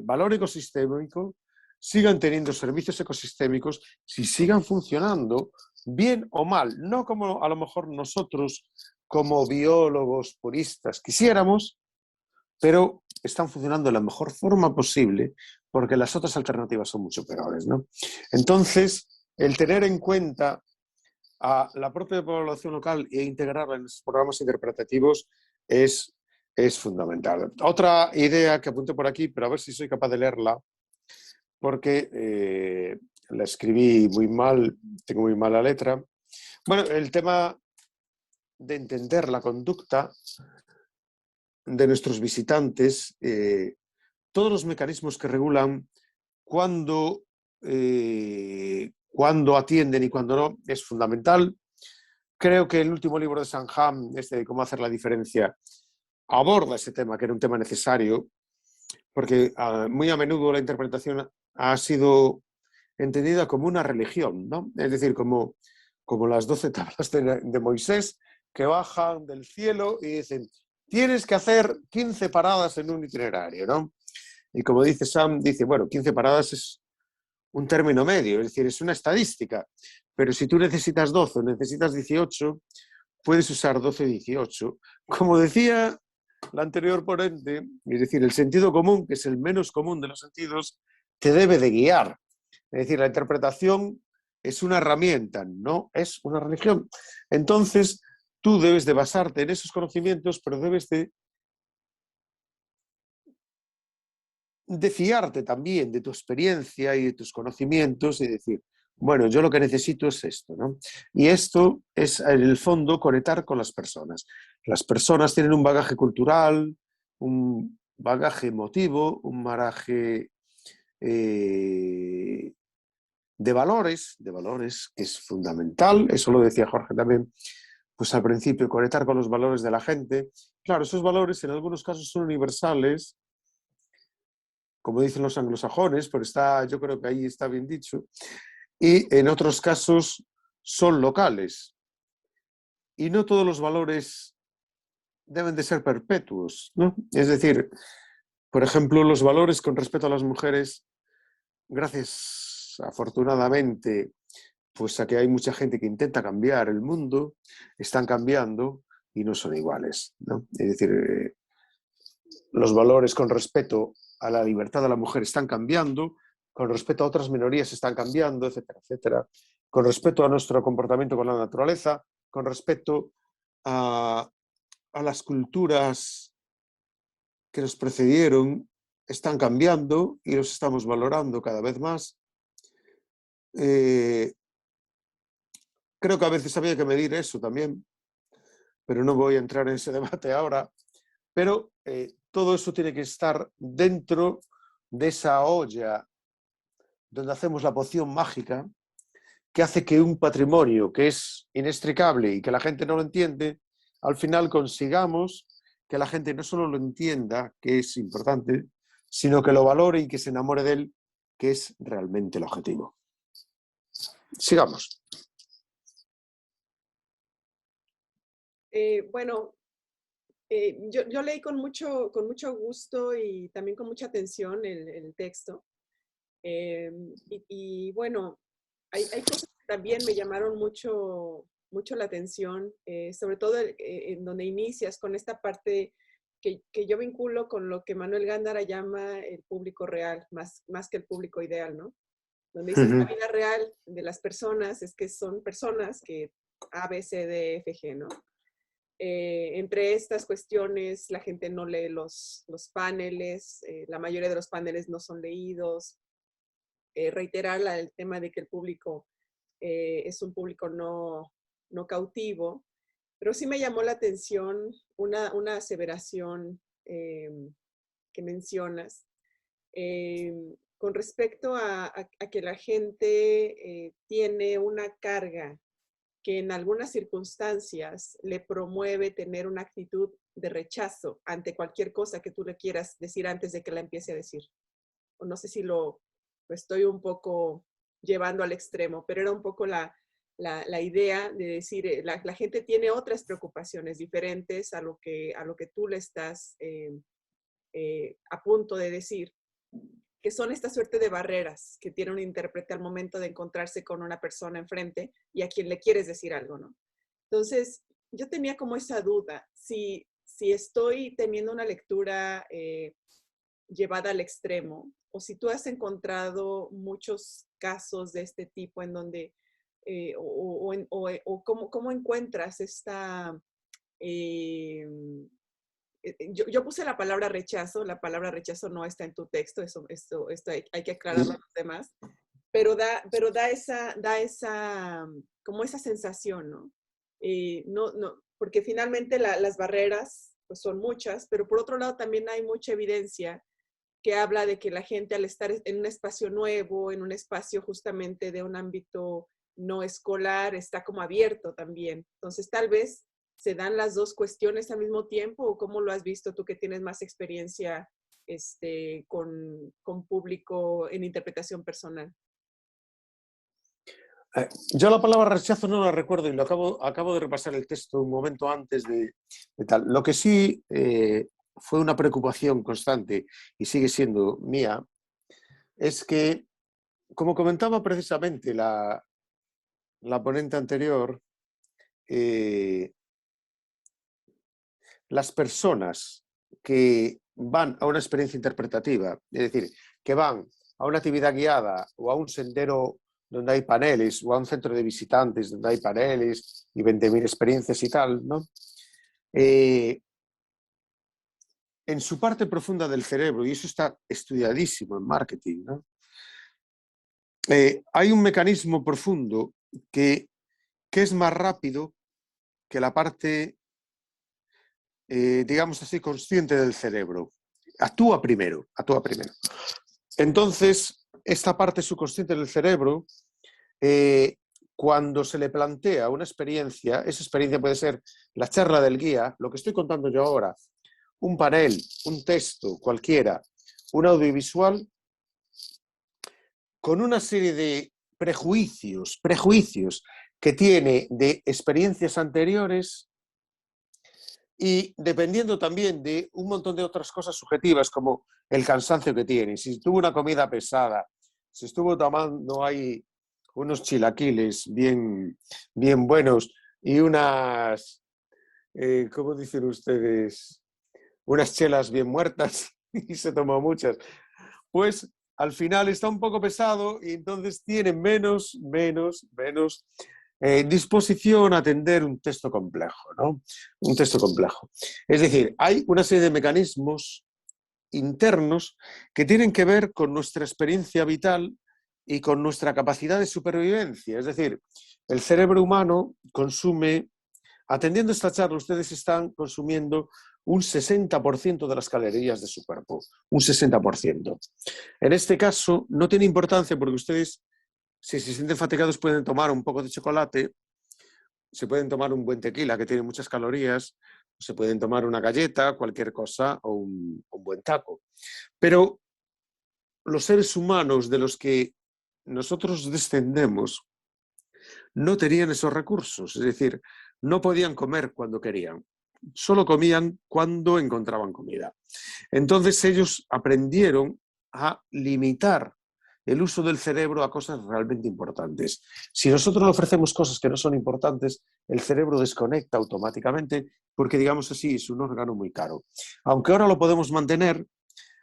valor ecosistémico, sigan teniendo servicios ecosistémicos, si sigan funcionando bien o mal, no como a lo mejor nosotros como biólogos puristas quisiéramos, pero están funcionando de la mejor forma posible porque las otras alternativas son mucho peores, ¿no? Entonces, el tener en cuenta a la propia población local e integrarla en los programas interpretativos es fundamental. Otra idea que apunté por aquí, pero a ver si soy capaz de leerla, porque la escribí muy mal, tengo muy mala letra. Bueno, el tema de entender la conducta de nuestros visitantes todos los mecanismos que regulan cuándo atienden y cuándo no, es fundamental. Creo que el último libro de Sanham, de cómo hacer la diferencia, aborda ese tema, que era un tema necesario, porque muy a menudo la interpretación ha sido entendida como una religión, ¿no? Es decir, como las 12 tablas de Moisés que bajan del cielo y dicen, tienes que hacer 15 paradas en un itinerario, ¿no? Y como dice Sam, dice, bueno, 15 paradas es un término medio, es decir, es una estadística, pero si tú necesitas 12 o necesitas 18, puedes usar 12 y 18. Como decía la anterior ponente, es decir, el sentido común, que es el menos común de los sentidos, te debe de guiar. Es decir, la interpretación es una herramienta, no es una religión. Entonces, tú debes de basarte en esos conocimientos, pero debes de fiarte también de tu experiencia y de tus conocimientos y decir, bueno, yo lo que necesito es esto, ¿no? Y esto es, en el fondo, conectar con las personas. Las personas tienen un bagaje cultural, un bagaje emotivo, un bagaje de valores que es fundamental. Eso lo decía Jorge también, pues al principio, conectar con los valores de la gente. Claro, esos valores en algunos casos son universales, como dicen los anglosajones, pero yo creo que ahí está bien dicho, y en otros casos son locales. Y no todos los valores deben de ser perpetuos, ¿no? Es decir, por ejemplo, los valores con respecto a las mujeres, gracias afortunadamente pues a que hay mucha gente que intenta cambiar el mundo, están cambiando y no son iguales, ¿no? Es decir, los valores con respecto a la libertad de la mujer están cambiando, con respecto a otras minorías están cambiando, etcétera, etcétera. Con respecto a nuestro comportamiento con la naturaleza, con respecto a las culturas que nos precedieron, están cambiando y los estamos valorando cada vez más. Creo que a veces había que medir eso también, pero no voy a entrar en ese debate ahora. Pero todo eso tiene que estar dentro de esa olla donde hacemos la poción mágica que hace que un patrimonio que es inextricable y que la gente no lo entiende, al final consigamos que la gente no solo lo entienda, que es importante, sino que lo valore y que se enamore de él, que es realmente el objetivo. Sigamos. Bueno, yo leí con mucho gusto y también con mucha atención el texto. Y bueno, hay cosas que también me llamaron mucho la atención, sobre todo en donde inicias con esta parte que yo vinculo con lo que Manuel Gándara llama el público real, más que el público ideal, ¿no? Donde dices la vida real de las personas es que son personas que A, B, C, D, F, G, ¿no? Entre estas cuestiones, la gente no lee los paneles, la mayoría de los paneles no son leídos. Reiterar el tema de que el público es un público no cautivo, pero sí me llamó la atención una aseveración que mencionas con respecto a que la gente tiene una carga que en algunas circunstancias le promueve tener una actitud de rechazo ante cualquier cosa que tú le quieras decir antes de que la empiece a decir. O no sé si lo estoy un poco llevando al extremo, pero era un poco la idea de decir, la gente tiene otras preocupaciones diferentes a lo que tú le estás a punto de decir, que son esta suerte de barreras que tiene un intérprete al momento de encontrarse con una persona enfrente y a quien le quieres decir algo, ¿no? Entonces, yo tenía como esa duda, si estoy teniendo una lectura llevada al extremo, o si tú has encontrado muchos casos de este tipo en donde, o cómo encuentras esta... yo puse la palabra rechazo no está en tu texto, esto hay que aclararlo a los demás, pero da esa, como esa sensación, ¿no? Porque finalmente las barreras pues son muchas, pero por otro lado también hay mucha evidencia que habla de que la gente al estar en un espacio nuevo, en un espacio justamente de un ámbito no escolar, está como abierto también. Entonces tal vez se dan las dos cuestiones al mismo tiempo, ¿o cómo lo has visto tú que tienes más experiencia con público en interpretación personal? Yo la palabra rechazo no la recuerdo y lo acabo de repasar el texto un momento antes de tal. Lo que sí fue una preocupación constante y sigue siendo mía es que, como comentaba precisamente la ponente anterior, las personas que van a una experiencia interpretativa, es decir, que van a una actividad guiada o a un sendero donde hay paneles o a un centro de visitantes donde hay paneles y 20.000 experiencias y tal, ¿no? En su parte profunda del cerebro, y eso está estudiadísimo en marketing, ¿no? Hay un mecanismo profundo que es más rápido que la parte, digamos así, consciente del cerebro. Actúa primero. Entonces, esta parte subconsciente del cerebro, cuando se le plantea una experiencia, esa experiencia puede ser la charla del guía, lo que estoy contando yo ahora, un panel, un texto, cualquiera, un audiovisual, con una serie de prejuicios que tiene de experiencias anteriores y dependiendo también de un montón de otras cosas subjetivas como el cansancio que tiene, si tuvo una comida pesada, si estuvo tomando ahí unos chilaquiles bien buenos y unas, ¿cómo dicen ustedes? Unas chelas bien muertas y se tomó muchas, pues al final está un poco pesado y entonces tiene menos disposición a atender un texto complejo, ¿no? Un texto complejo. Es decir, hay una serie de mecanismos internos que tienen que ver con nuestra experiencia vital y con nuestra capacidad de supervivencia. Es decir, el cerebro humano consume, atendiendo esta charla, ustedes están consumiendo un 60% de las calorías de su cuerpo, un 60%. En este caso no tiene importancia porque ustedes, si se sienten fatigados, pueden tomar un poco de chocolate, se pueden tomar un buen tequila que tiene muchas calorías, se pueden tomar una galleta, cualquier cosa, o un buen taco. Pero los seres humanos de los que nosotros descendemos no tenían esos recursos, es decir, no podían comer cuando querían, solo comían cuando encontraban comida. Entonces ellos aprendieron a limitar el uso del cerebro a cosas realmente importantes. Si nosotros le ofrecemos cosas que no son importantes, el cerebro desconecta automáticamente porque, digamos así, es un órgano muy caro. Aunque ahora lo podemos mantener,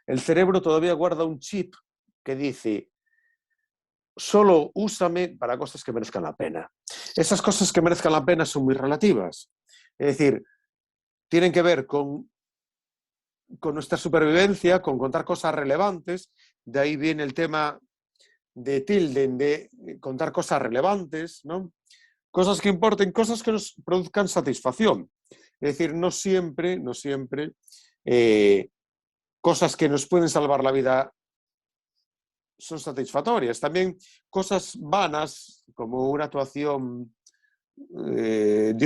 el cerebro todavía guarda un chip que dice: solo úsame para cosas que merezcan la pena. Esas cosas que merezcan la pena son muy relativas. Es decir, tienen que ver con nuestra supervivencia, con contar cosas relevantes. De ahí viene el tema de Tilden, de contar cosas relevantes, ¿no? Cosas que importen, cosas que nos produzcan satisfacción. Es decir, no siempre cosas que nos pueden salvar la vida son satisfactorias. También cosas vanas, como una actuación de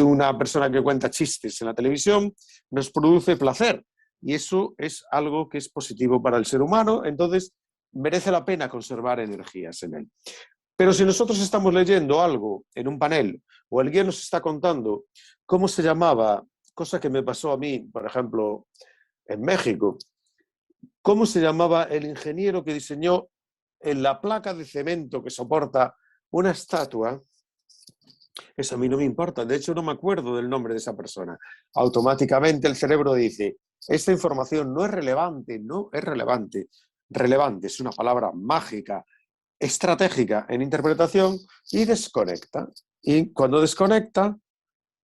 una persona que cuenta chistes en la televisión, nos produce placer. Y eso es algo que es positivo para el ser humano, entonces merece la pena conservar energías en él. Pero si nosotros estamos leyendo algo en un panel o el guía nos está contando cómo se llamaba, cosa que me pasó a mí, por ejemplo, en México, cómo se llamaba el ingeniero que diseñó en la placa de cemento que soporta una estatua, eso a mí no me importa. De hecho, no me acuerdo del nombre de esa persona. Automáticamente el cerebro dice: esta información no es relevante, no es relevante. Relevante es una palabra mágica, estratégica en interpretación, y desconecta. Y cuando desconecta,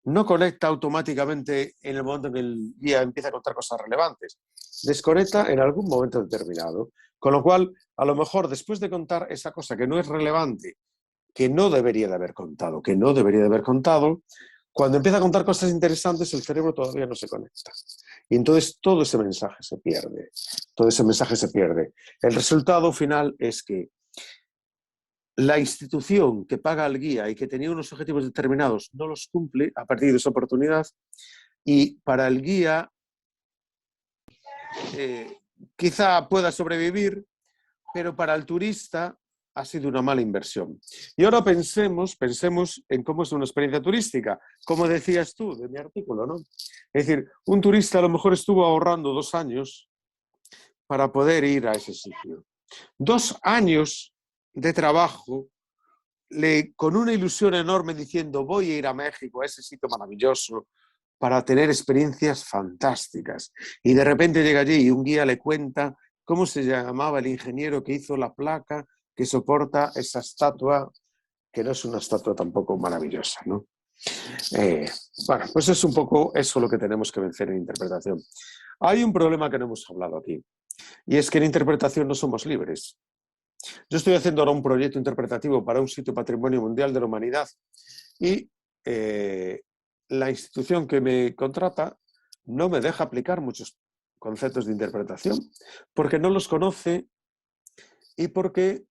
no conecta automáticamente en el momento en que el guía empieza a contar cosas relevantes. Desconecta en algún momento determinado. Con lo cual, a lo mejor después de contar esa cosa que no es relevante, que no debería de haber contado, Cuando empieza a contar cosas interesantes, el cerebro todavía no se conecta. Y entonces todo ese mensaje se pierde. Todo ese mensaje se pierde. El resultado final es que la institución que paga al guía y que tenía unos objetivos determinados no los cumple a partir de esa oportunidad, y para el guía quizá pueda sobrevivir, pero para el turista ha sido una mala inversión. Y ahora pensemos en cómo es una experiencia turística, como decías tú de mi artículo, ¿no? Es decir, un turista a lo mejor estuvo ahorrando 2 años para poder ir a ese sitio. 2 años de trabajo con una ilusión enorme diciendo voy a ir a México, a ese sitio maravilloso, para tener experiencias fantásticas. Y de repente llega allí y un guía le cuenta cómo se llamaba el ingeniero que hizo la placa que soporta esa estatua, que no es una estatua tampoco maravillosa, ¿no? Bueno, pues es un poco eso lo que tenemos que vencer en interpretación. Hay un problema que no hemos hablado aquí, y es que en interpretación no somos libres. Yo estoy haciendo ahora un proyecto interpretativo para un sitio Patrimonio Mundial de la Humanidad y la institución que me contrata no me deja aplicar muchos conceptos de interpretación porque no los conoce y porque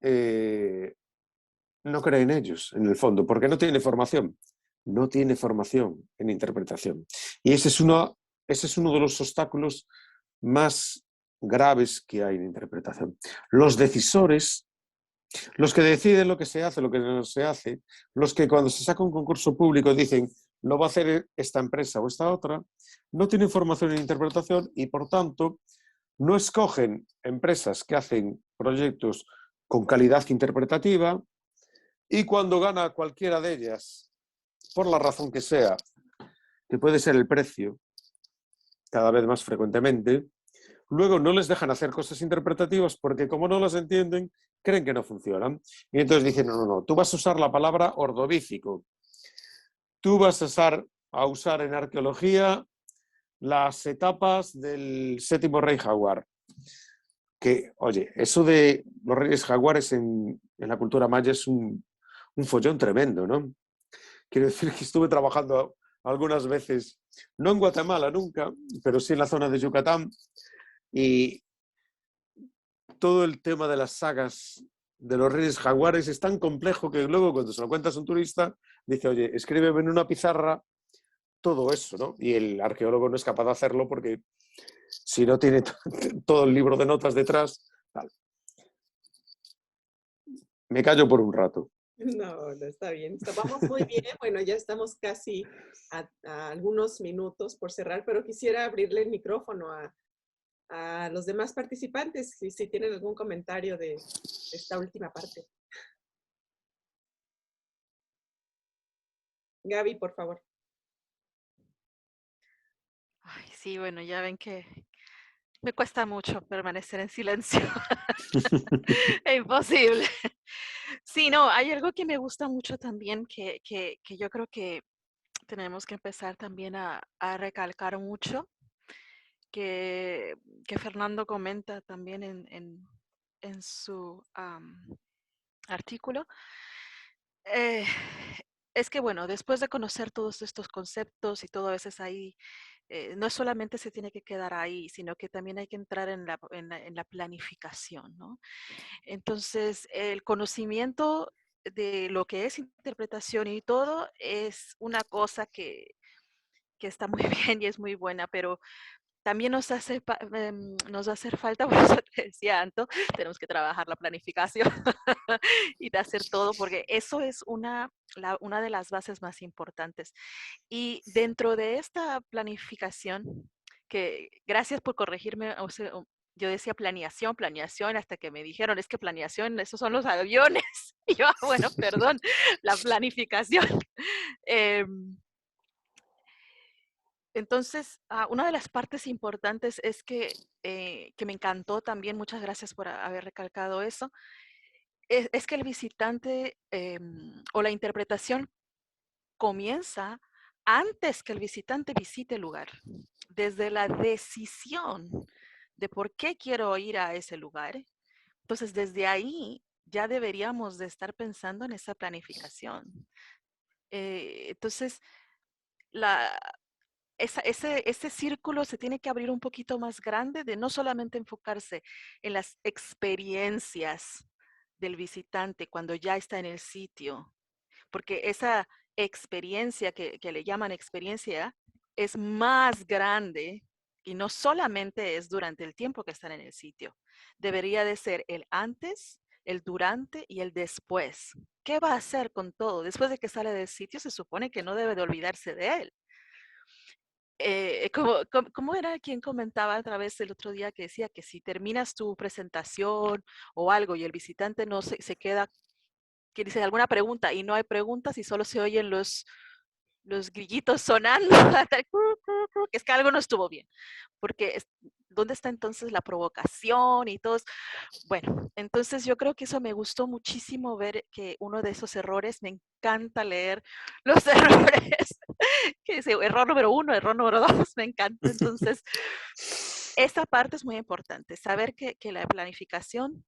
no cree en ellos, en el fondo, porque no tiene formación. No tiene formación en interpretación. Y ese es uno de los obstáculos más graves que hay en interpretación. Los decisores, los que deciden lo que se hace, lo que no se hace, los que cuando se saca un concurso público dicen lo va a hacer esta empresa o esta otra, no tienen formación en interpretación y por tanto no escogen empresas que hacen proyectos con calidad interpretativa, y cuando gana cualquiera de ellas, por la razón que sea, que puede ser el precio, cada vez más frecuentemente, luego no les dejan hacer cosas interpretativas porque como no las entienden, creen que no funcionan. Y entonces dicen, no, tú vas a usar la palabra ordovícico. Tú vas a usar en arqueología las etapas del 7º rey jaguar. Que, oye, eso de los reyes jaguares en la cultura maya es un follón tremendo, ¿no? Quiero decir que estuve trabajando algunas veces, no en Guatemala nunca, pero sí en la zona de Yucatán, y todo el tema de las sagas de los reyes jaguares es tan complejo que luego cuando se lo cuentas a un turista, dice, oye, escríbeme en una pizarra todo eso, ¿no? Y el arqueólogo no es capaz de hacerlo porque si no tiene todo el libro de notas detrás, tal. Me callo por un rato. No, no está bien. Vamos muy bien. Bueno, ya estamos casi a algunos minutos por cerrar, pero quisiera abrirle el micrófono a los demás participantes, si tienen algún comentario de esta última parte. Gaby, por favor. Ay, sí, bueno, ya ven que me cuesta mucho permanecer en silencio. Es imposible. Sí, no, hay algo que me gusta mucho también que yo creo que tenemos que empezar también a recalcar mucho, que, que Fernando comenta también en su artículo. Eh, es que, bueno, después de conocer todos estos conceptos y todo a veces ahí, no solamente se tiene que quedar ahí, sino que también hay que entrar en la planificación, ¿no? Entonces, el conocimiento de lo que es interpretación y todo es una cosa que está muy bien y es muy buena, pero también nos va a hacer falta, por eso te decía, Anto, tenemos que trabajar la planificación y de hacer todo, porque eso es una de las bases más importantes. Y dentro de esta planificación, que gracias por corregirme, o sea, yo decía planeación, hasta que me dijeron, es que planeación, esos son los aviones. Y yo, bueno, perdón, la planificación. Entonces, una de las partes importantes es que me encantó también, muchas gracias por haber recalcado eso, es que el visitante o la interpretación comienza antes que el visitante visite el lugar, desde la decisión de por qué quiero ir a ese lugar. Entonces, desde ahí ya deberíamos de estar pensando en esa planificación. Entonces, ese círculo se tiene que abrir un poquito más grande, de no solamente enfocarse en las experiencias del visitante cuando ya está en el sitio, porque esa experiencia que le llaman experiencia es más grande y no solamente es durante el tiempo que están en el sitio. Debería de ser el antes, el durante y el después. ¿Qué va a hacer con todo? Después de que sale del sitio, se supone que no debe de olvidarse de él. ¿Cómo era quien comentaba a través del otro día que decía que si terminas tu presentación o algo y el visitante no se queda, que dice alguna pregunta y no hay preguntas y solo se oyen los grillitos sonando, que es que algo no estuvo bien, porque ¿dónde está entonces la provocación y todo? Bueno, entonces yo creo que eso me gustó muchísimo ver que uno de esos errores, me encanta leer los errores, que dice error número 1, error número 2, me encanta. Entonces, esa parte es muy importante, saber que la planificación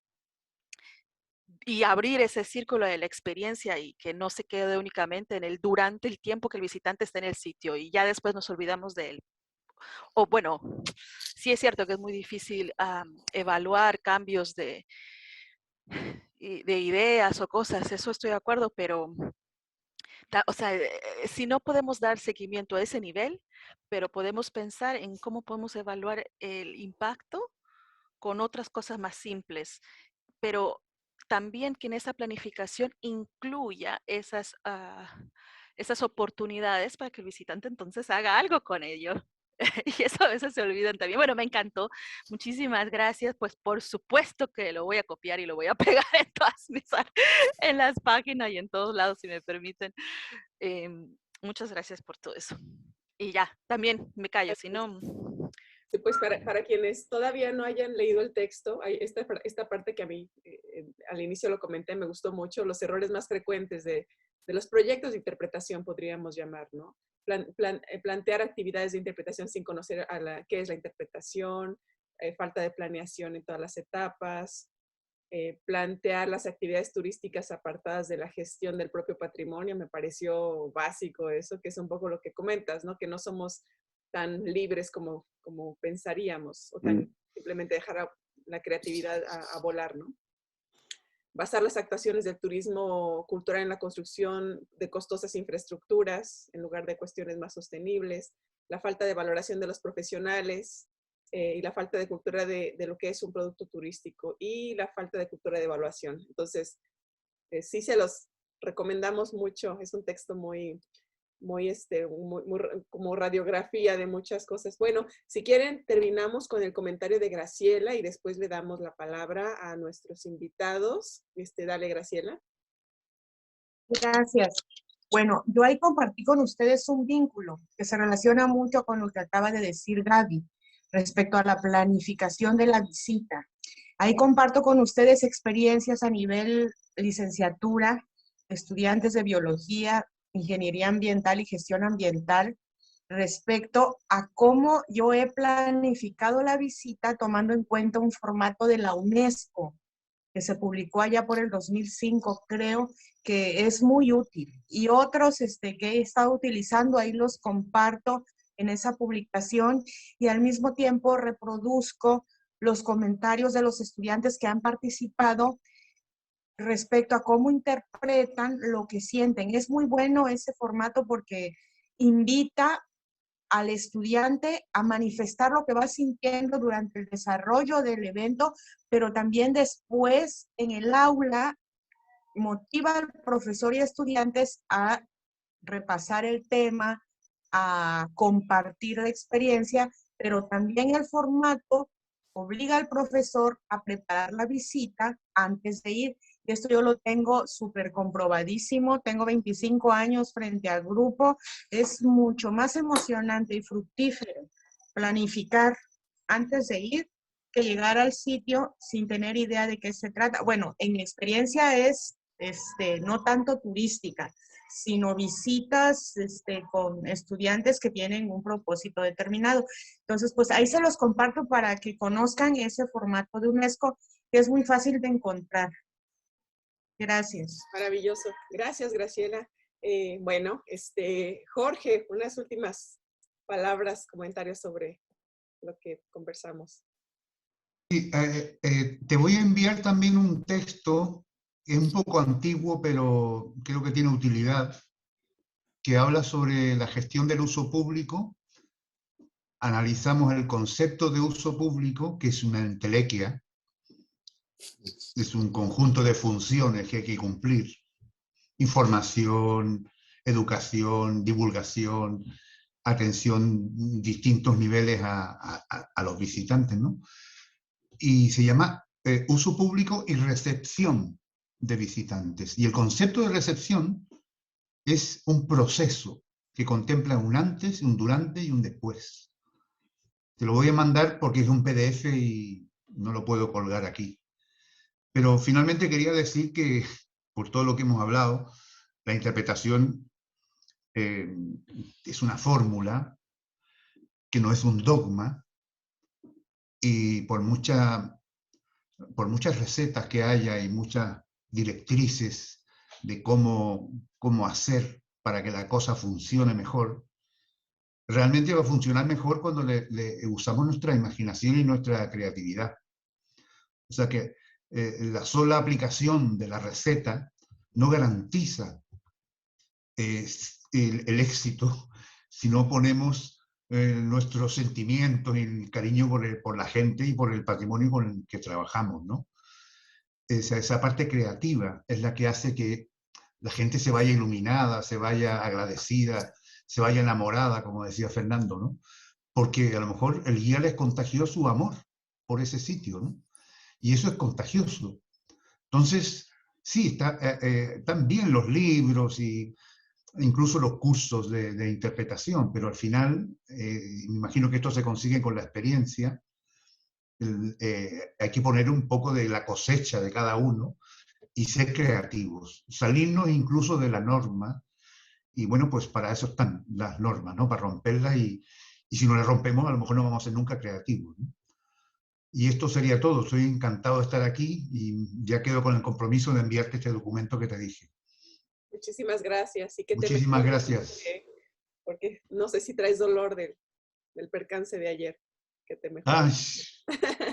y abrir ese círculo de la experiencia y que no se quede únicamente en el durante el tiempo que el visitante está en el sitio y ya después nos olvidamos de él. O bueno, sí es cierto que es muy difícil evaluar cambios de ideas o cosas, eso estoy de acuerdo, pero o sea, si no podemos dar seguimiento a ese nivel, pero podemos pensar en cómo podemos evaluar el impacto con otras cosas más simples, pero también que en esa planificación incluya esas oportunidades para que el visitante entonces haga algo con ello. Y eso a veces se olvidan también. Bueno, me encantó. Muchísimas gracias. Pues por supuesto que lo voy a copiar y lo voy a pegar en todas en las páginas y en todos lados, si me permiten. Muchas gracias por todo eso. Y ya, también me callo, si no... Sí, pues para quienes todavía no hayan leído el texto, hay esta parte que a mí al inicio lo comenté, me gustó mucho, los errores más frecuentes de los proyectos de interpretación, podríamos llamar, ¿no? Plantear actividades de interpretación sin conocer qué es la interpretación, falta de planeación en todas las etapas, plantear las actividades turísticas apartadas de la gestión del propio patrimonio, me pareció básico eso, que es un poco lo que comentas, ¿no? Que no somos tan libres como pensaríamos, o tan simplemente dejar la creatividad a volar, ¿no? Basar las actuaciones del turismo cultural en la construcción de costosas infraestructuras en lugar de cuestiones más sostenibles, la falta de valoración de los profesionales y la falta de cultura de lo que es un producto turístico y la falta de cultura de evaluación. Entonces, sí se los recomendamos mucho. Es un texto muy como radiografía de muchas cosas. Bueno, si quieren, terminamos con el comentario de Graciela y después le damos la palabra a nuestros invitados. Dale, Graciela. Gracias. Bueno, yo ahí compartí con ustedes un vínculo que se relaciona mucho con lo que acaba de decir Gaby respecto a la planificación de la visita. Ahí comparto con ustedes experiencias a nivel licenciatura, estudiantes de biología, ingeniería ambiental y gestión ambiental, respecto a cómo yo he planificado la visita tomando en cuenta un formato de la UNESCO que se publicó allá por el 2005, creo que es muy útil. Y otros que he estado utilizando, ahí los comparto en esa publicación y al mismo tiempo reproduzco los comentarios de los estudiantes que han participado respecto a cómo interpretan lo que sienten. Es muy bueno ese formato porque invita al estudiante a manifestar lo que va sintiendo durante el desarrollo del evento, pero también después en el aula motiva al profesor y estudiantes a repasar el tema, a compartir la experiencia, pero también el formato obliga al profesor a preparar la visita antes de ir. Y esto yo lo tengo súper comprobadísimo, tengo 25 años frente al grupo, es mucho más emocionante y fructífero planificar antes de ir que llegar al sitio sin tener idea de qué se trata. Bueno, en mi experiencia es no tanto turística, sino visitas con estudiantes que tienen un propósito determinado. Entonces, pues ahí se los comparto para que conozcan ese formato de UNESCO, que es muy fácil de encontrar. Gracias. Maravilloso. Gracias, Graciela. Bueno, Jorge, unas últimas palabras, comentarios sobre lo que conversamos. Sí, te voy a enviar también un texto, es un poco antiguo, pero creo que tiene utilidad, que habla sobre la gestión del uso público. Analizamos el concepto de uso público, que es una entelequia, es un conjunto de funciones que hay que cumplir. Información, educación, divulgación, atención, distintos niveles a los visitantes, ¿no? Y se llama uso público y recepción de visitantes. Y el concepto de recepción es un proceso que contempla un antes, un durante y un después. Te lo voy a mandar porque es un PDF y no lo puedo colgar aquí. Pero finalmente quería decir que, por todo lo que hemos hablado, la interpretación es una fórmula que no es un dogma, y por muchas recetas que haya y muchas directrices de cómo hacer para que la cosa funcione mejor, realmente va a funcionar mejor cuando le usamos nuestra imaginación y nuestra creatividad. O sea que la sola aplicación de la receta no garantiza el éxito si no ponemos nuestros sentimientos y el cariño por la gente y por el patrimonio con el que trabajamos, ¿no? Esa parte creativa es la que hace que la gente se vaya iluminada, se vaya agradecida, se vaya enamorada, como decía Fernando, ¿no? Porque a lo mejor el guía les contagió su amor por ese sitio, ¿no? Y eso es contagioso. Entonces, sí, están bien los libros y incluso los cursos de interpretación, pero al final, me imagino que esto se consigue con la experiencia. Hay que poner un poco de la cosecha de cada uno y ser creativos, salirnos incluso de la norma. Y bueno, pues para eso están las normas, ¿no? Para romperlas, y si no las rompemos, a lo mejor no vamos a ser nunca creativos, ¿no? Y esto sería todo. Estoy encantado de estar aquí y ya quedo con el compromiso de enviarte este documento que te dije. Muchísimas gracias. Y que Muchísimas gracias. Porque no sé si traes dolor del percance de ayer. Que te mejores.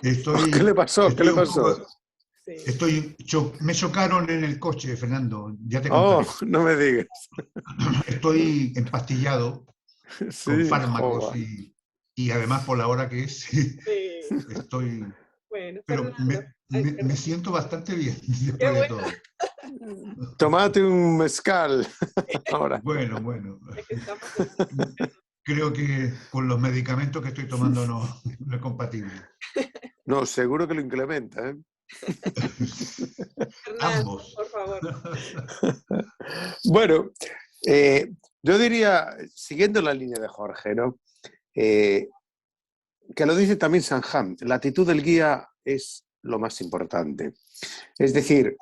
¿Qué le pasó? ¿Qué le pasó? Me chocaron en el coche, Fernando. Ya te contaré. Oh, no me digas. Estoy empastillado con fármacos y además por la hora que es, estoy... Bueno, pero me siento bastante bien después de todo. Tomate un mezcal ahora. Bueno. Creo que con los medicamentos que estoy tomando no es compatible. No, seguro que lo incrementa, ¿eh? Ambos. Por favor. Bueno, yo diría, siguiendo la línea de Jorge, ¿no? Que lo dice también Sanjam, la actitud del guía es lo más importante. Es decir,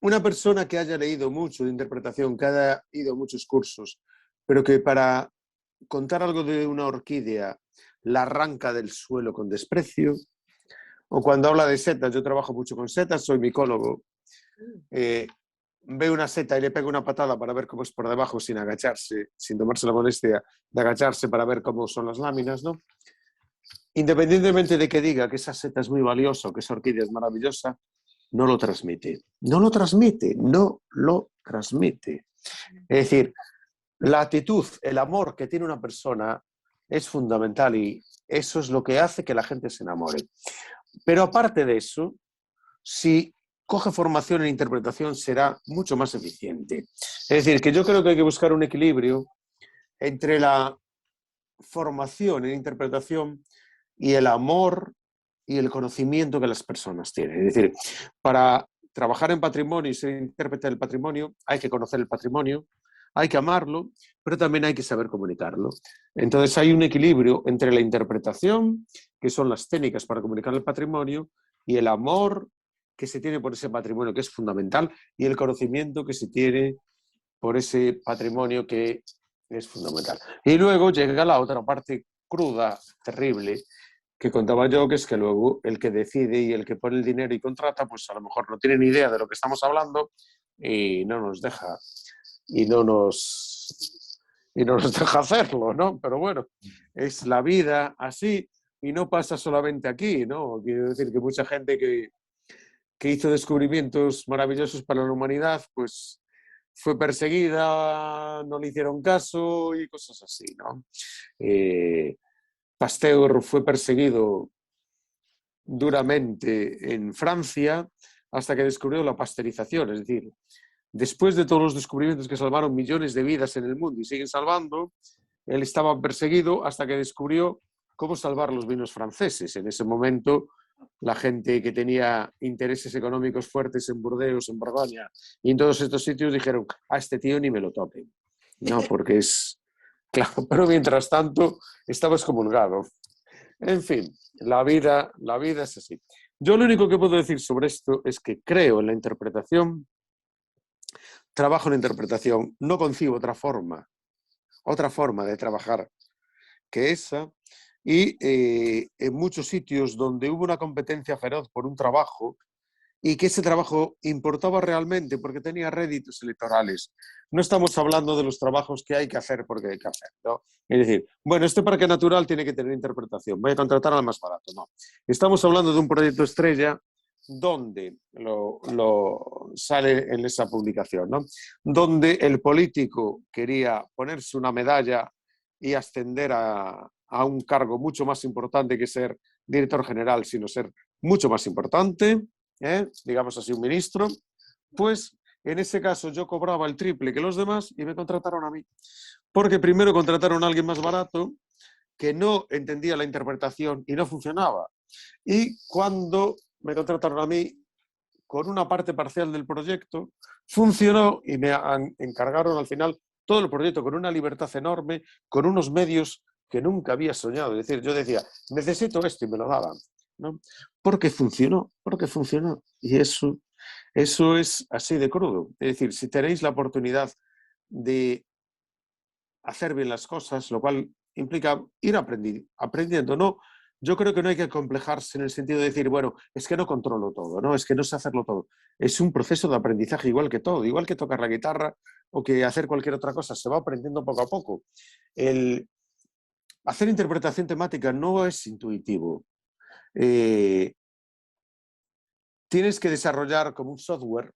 una persona que haya leído mucho de interpretación, que haya ido a muchos cursos, pero que para contar algo de una orquídea la arranca del suelo con desprecio, o cuando habla de setas, yo trabajo mucho con setas, soy micólogo, ve una seta y le pega una patada para ver cómo es por debajo sin agacharse, sin tomarse la molestia de agacharse para ver cómo son las láminas, ¿no? Independientemente de que diga que esa seta es muy valiosa o que esa orquídea es maravillosa, no lo transmite. No lo transmite. Es decir, la actitud, el amor que tiene una persona es fundamental y eso es lo que hace que la gente se enamore. Pero aparte de eso, si coge formación en interpretación será mucho más eficiente. Es decir, que yo creo que hay que buscar un equilibrio entre la formación en interpretación y el amor y el conocimiento que las personas tienen. Es decir, para trabajar en patrimonio y ser intérprete del patrimonio hay que conocer el patrimonio, hay que amarlo, pero también hay que saber comunicarlo. Entonces hay un equilibrio entre la interpretación, que son las técnicas para comunicar el patrimonio, y el amor que se tiene por ese patrimonio, que es fundamental, y el conocimiento que se tiene por ese patrimonio, que es fundamental. Y luego llega la otra parte cruda, terrible, que contaba yo, que es que luego el que decide y el que pone el dinero y contrata, pues a lo mejor no tiene ni idea de lo que estamos hablando, y no nos deja, y no nos deja hacerlo, ¿no? Pero bueno, es la vida así y no pasa solamente aquí, ¿no? Quiero decir que mucha gente que hizo descubrimientos maravillosos para la humanidad, pues fue perseguida, no le hicieron caso y cosas así, ¿no? Pasteur fue perseguido duramente en Francia hasta que descubrió la pasteurización, es decir, después de todos los descubrimientos que salvaron millones de vidas en el mundo y siguen salvando, él estaba perseguido hasta que descubrió cómo salvar los vinos franceses. En ese momento, la gente que tenía intereses económicos fuertes en Burdeos, en Borgoña y en todos estos sitios dijeron, a este tío ni me lo toquen. No, porque es... Claro, pero mientras tanto estaba excomulgado. En fin, la vida es así. Yo lo único que puedo decir sobre esto es que creo en la interpretación, trabajo en la interpretación, no concibo otra forma de trabajar que esa, y en muchos sitios donde hubo una competencia feroz por un trabajo y que ese trabajo importaba realmente porque tenía réditos electorales. No estamos hablando de los trabajos que hay que hacer porque hay que hacer, ¿no? Es decir, bueno, este parque natural tiene que tener interpretación, voy a contratar al más barato, no. Estamos hablando de un proyecto estrella donde lo sale en esa publicación, ¿no? Donde el político quería ponerse una medalla y ascender a un cargo mucho más importante que ser director general, sino ser mucho más importante, digamos así, un ministro, pues en ese caso yo cobraba el triple que los demás y me contrataron a mí. Porque primero contrataron a alguien más barato que no entendía la interpretación y no funcionaba. Y cuando me contrataron a mí con una parte parcial del proyecto, funcionó y me encargaron al final todo el proyecto con una libertad enorme, con unos medios que nunca había soñado. Es decir, yo decía, necesito esto y me lo daban, ¿no? Porque funcionó. Y eso es así de crudo. Es decir, si tenéis la oportunidad de hacer bien las cosas, lo cual implica ir aprendiendo, ¿no? Yo creo que no hay que acomplejarse en el sentido de decir, bueno, es que no controlo todo, ¿no? Es que no sé hacerlo todo. Es un proceso de aprendizaje igual que todo, igual que tocar la guitarra o que hacer cualquier otra cosa, se va aprendiendo poco a poco. El hacer interpretación temática no es intuitivo. Tienes que desarrollar como un software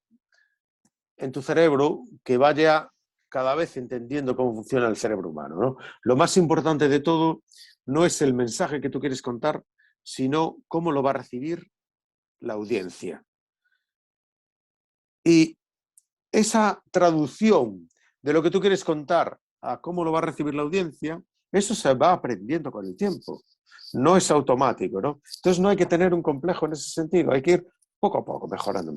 en tu cerebro que vaya cada vez entendiendo cómo funciona el cerebro humano, ¿no? Lo más importante de todo no es el mensaje que tú quieres contar, sino cómo lo va a recibir la audiencia. Y esa traducción de lo que tú quieres contar a cómo lo va a recibir la audiencia, eso se va aprendiendo con el tiempo. No es automático, ¿no? Entonces no hay que tener un complejo en ese sentido, hay que ir poco a poco, mejorando.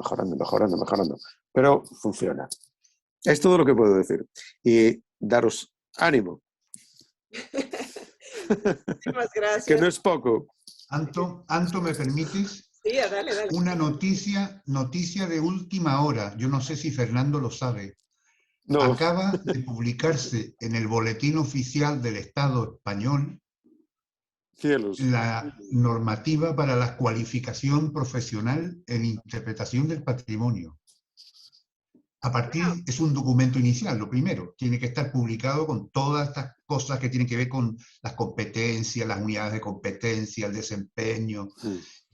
Pero funciona. Es todo lo que puedo decir. Y daros ánimo. Muchísimas gracias. Que no es poco. Anto, ¿me permites? Sí, dale. Una noticia de última hora. Yo no sé si Fernando lo sabe. No. Acaba de publicarse en el Boletín Oficial del Estado Español Cielos. la normativa para la cualificación profesional en interpretación del patrimonio. Es un documento inicial, lo primero. Tiene que estar publicado con todas estas cosas que tienen que ver con las competencias, las unidades de competencia, el desempeño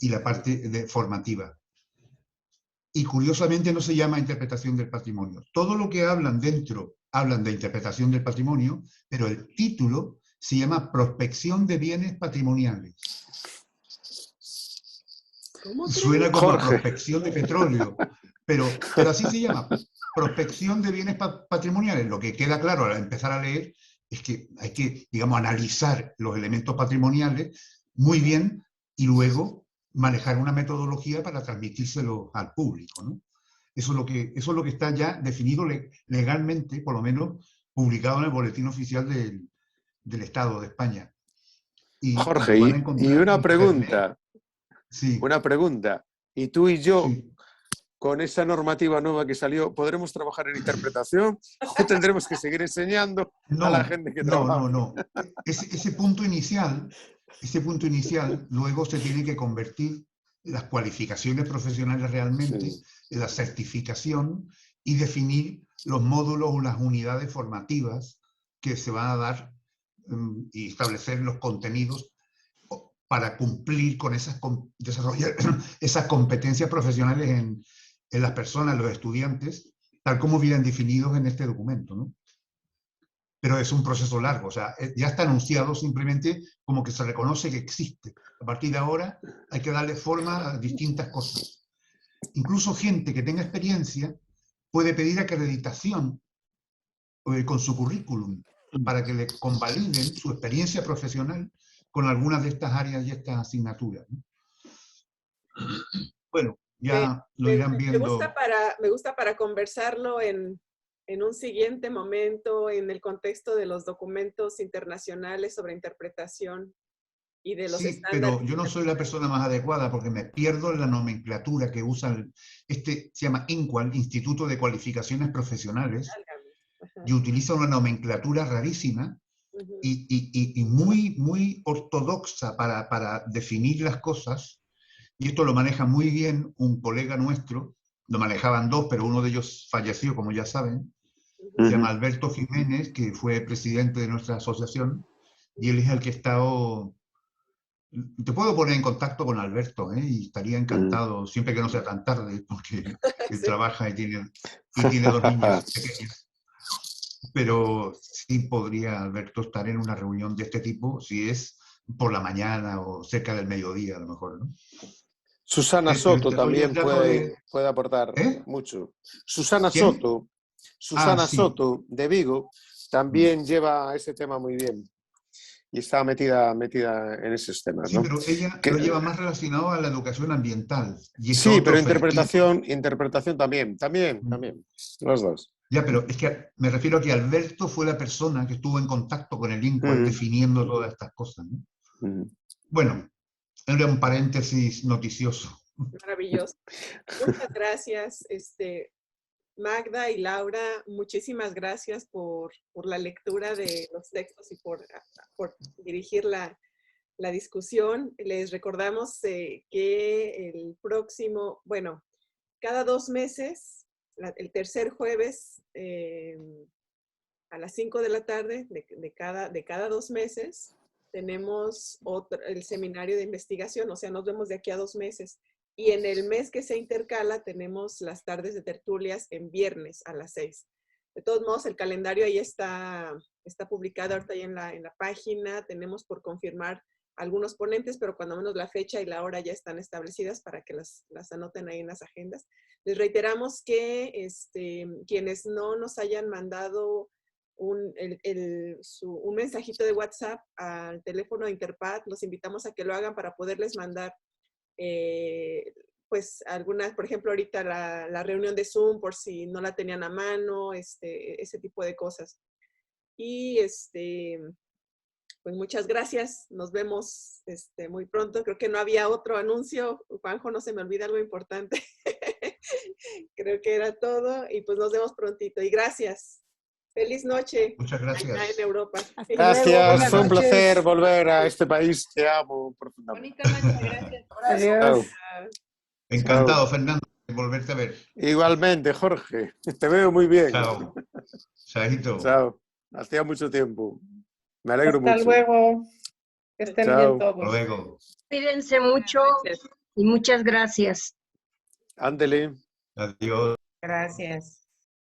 y la parte formativa. Y curiosamente no se llama interpretación del patrimonio. Todo lo que hablan dentro, hablan de interpretación del patrimonio, pero el título se llama Prospección de bienes patrimoniales. Suena como a prospección de petróleo, pero así se llama, prospección de bienes patrimoniales. Lo que queda claro al empezar a leer es que hay que, digamos, analizar los elementos patrimoniales muy bien y luego manejar una metodología para transmitírselo al público, ¿no? Eso es lo que está ya definido legalmente, por lo menos publicado en el Boletín Oficial del Estado de España. Jorge, y una pregunta. Sí. Una pregunta. ¿Y tú y yo, sí, con esa normativa nueva que salió, podremos trabajar en interpretación o tendremos que seguir enseñando a la gente que trabaja? No. Ese punto inicial luego se tiene que convertir en las cualificaciones profesionales realmente, en la certificación y definir los módulos o las unidades formativas que se van a dar y establecer los contenidos para cumplir con desarrollar esas competencias profesionales en las personas, los estudiantes, tal como vienen definidos en este documento, ¿no? Pero es un proceso largo, o sea, ya está anunciado, simplemente como que se reconoce que existe. A partir de ahora hay que darle forma a distintas cosas. Incluso gente que tenga experiencia puede pedir acreditación con su currículum para que le convaliden su experiencia profesional con algunas de estas áreas y estas asignaturas, ¿no? Bueno, ya lo irán viendo. Me gusta para conversarlo en un siguiente momento, en el contexto de los documentos internacionales sobre interpretación y de los estándares. Pero yo no soy la persona más adecuada porque me pierdo en la nomenclatura que usan. Se llama INQUAL, Instituto de Cualificaciones Profesionales, y utiliza una nomenclatura rarísima y muy, muy ortodoxa para definir las cosas. Y esto lo maneja muy bien un colega nuestro, lo manejaban dos, pero uno de ellos falleció, como ya saben. Se llama Alberto Jiménez, que fue presidente de nuestra asociación, y él es el que ha estado... Te puedo poner en contacto con Alberto, y estaría encantado, siempre que no sea tan tarde, porque él trabaja y tiene 2 niñas pequeñas. Pero sí podría Alberto estar en una reunión de este tipo, si es por la mañana o cerca del mediodía, a lo mejor, ¿no? Susana Soto también puede aportar mucho. Susana Soto, Soto de Vigo también lleva ese tema muy bien y está metida en esos temas, ¿no? Sí, pero ella lo lleva más relacionado a la educación ambiental. Y sí, pero interpretación también, los dos. Ya, pero es que me refiero a que Alberto fue la persona que estuvo en contacto con el INQUAL definiendo todas estas cosas, ¿no? Bueno, era un paréntesis noticioso. Maravilloso. Muchas gracias, Magda y Laura, muchísimas gracias por la lectura de los textos y por dirigir la discusión. Les recordamos que el próximo, bueno, cada 2 meses, el tercer jueves a las 5 de la tarde de cada 2 meses, tenemos el seminario de investigación, o sea, nos vemos de aquí a 2 meses. Y en el mes que se intercala tenemos las tardes de tertulias en viernes a las 6. De todos modos, el calendario ahí está publicado ahorita ahí en la página. Tenemos por confirmar algunos ponentes, pero cuando menos la fecha y la hora ya están establecidas para que las anoten ahí en las agendas. Les reiteramos que quienes no nos hayan mandado un mensajito de WhatsApp al teléfono de Interpat, los invitamos a que lo hagan para poderles mandar pues algunas, por ejemplo, ahorita la reunión de Zoom, por si no la tenían a mano, ese tipo de cosas. Y pues muchas gracias, nos vemos muy pronto. Creo que no había otro anuncio, Juanjo, no se me olvida algo importante. Creo que era todo y pues nos vemos prontito. Y gracias. Feliz noche. Muchas gracias. Allá en Europa. Gracias, fue un placer volver a este país que amo profundamente. Bonita noche, gracias. Adiós. Encantado, Fernando, de volverte a ver. Igualmente, Jorge, te veo muy bien. Chao. Chaito. Chao. Hacía mucho tiempo. Me alegro mucho. Hasta luego. Que estén bien todos. Hasta luego. Cuídense mucho y muchas gracias. Ándele. Adiós. Gracias.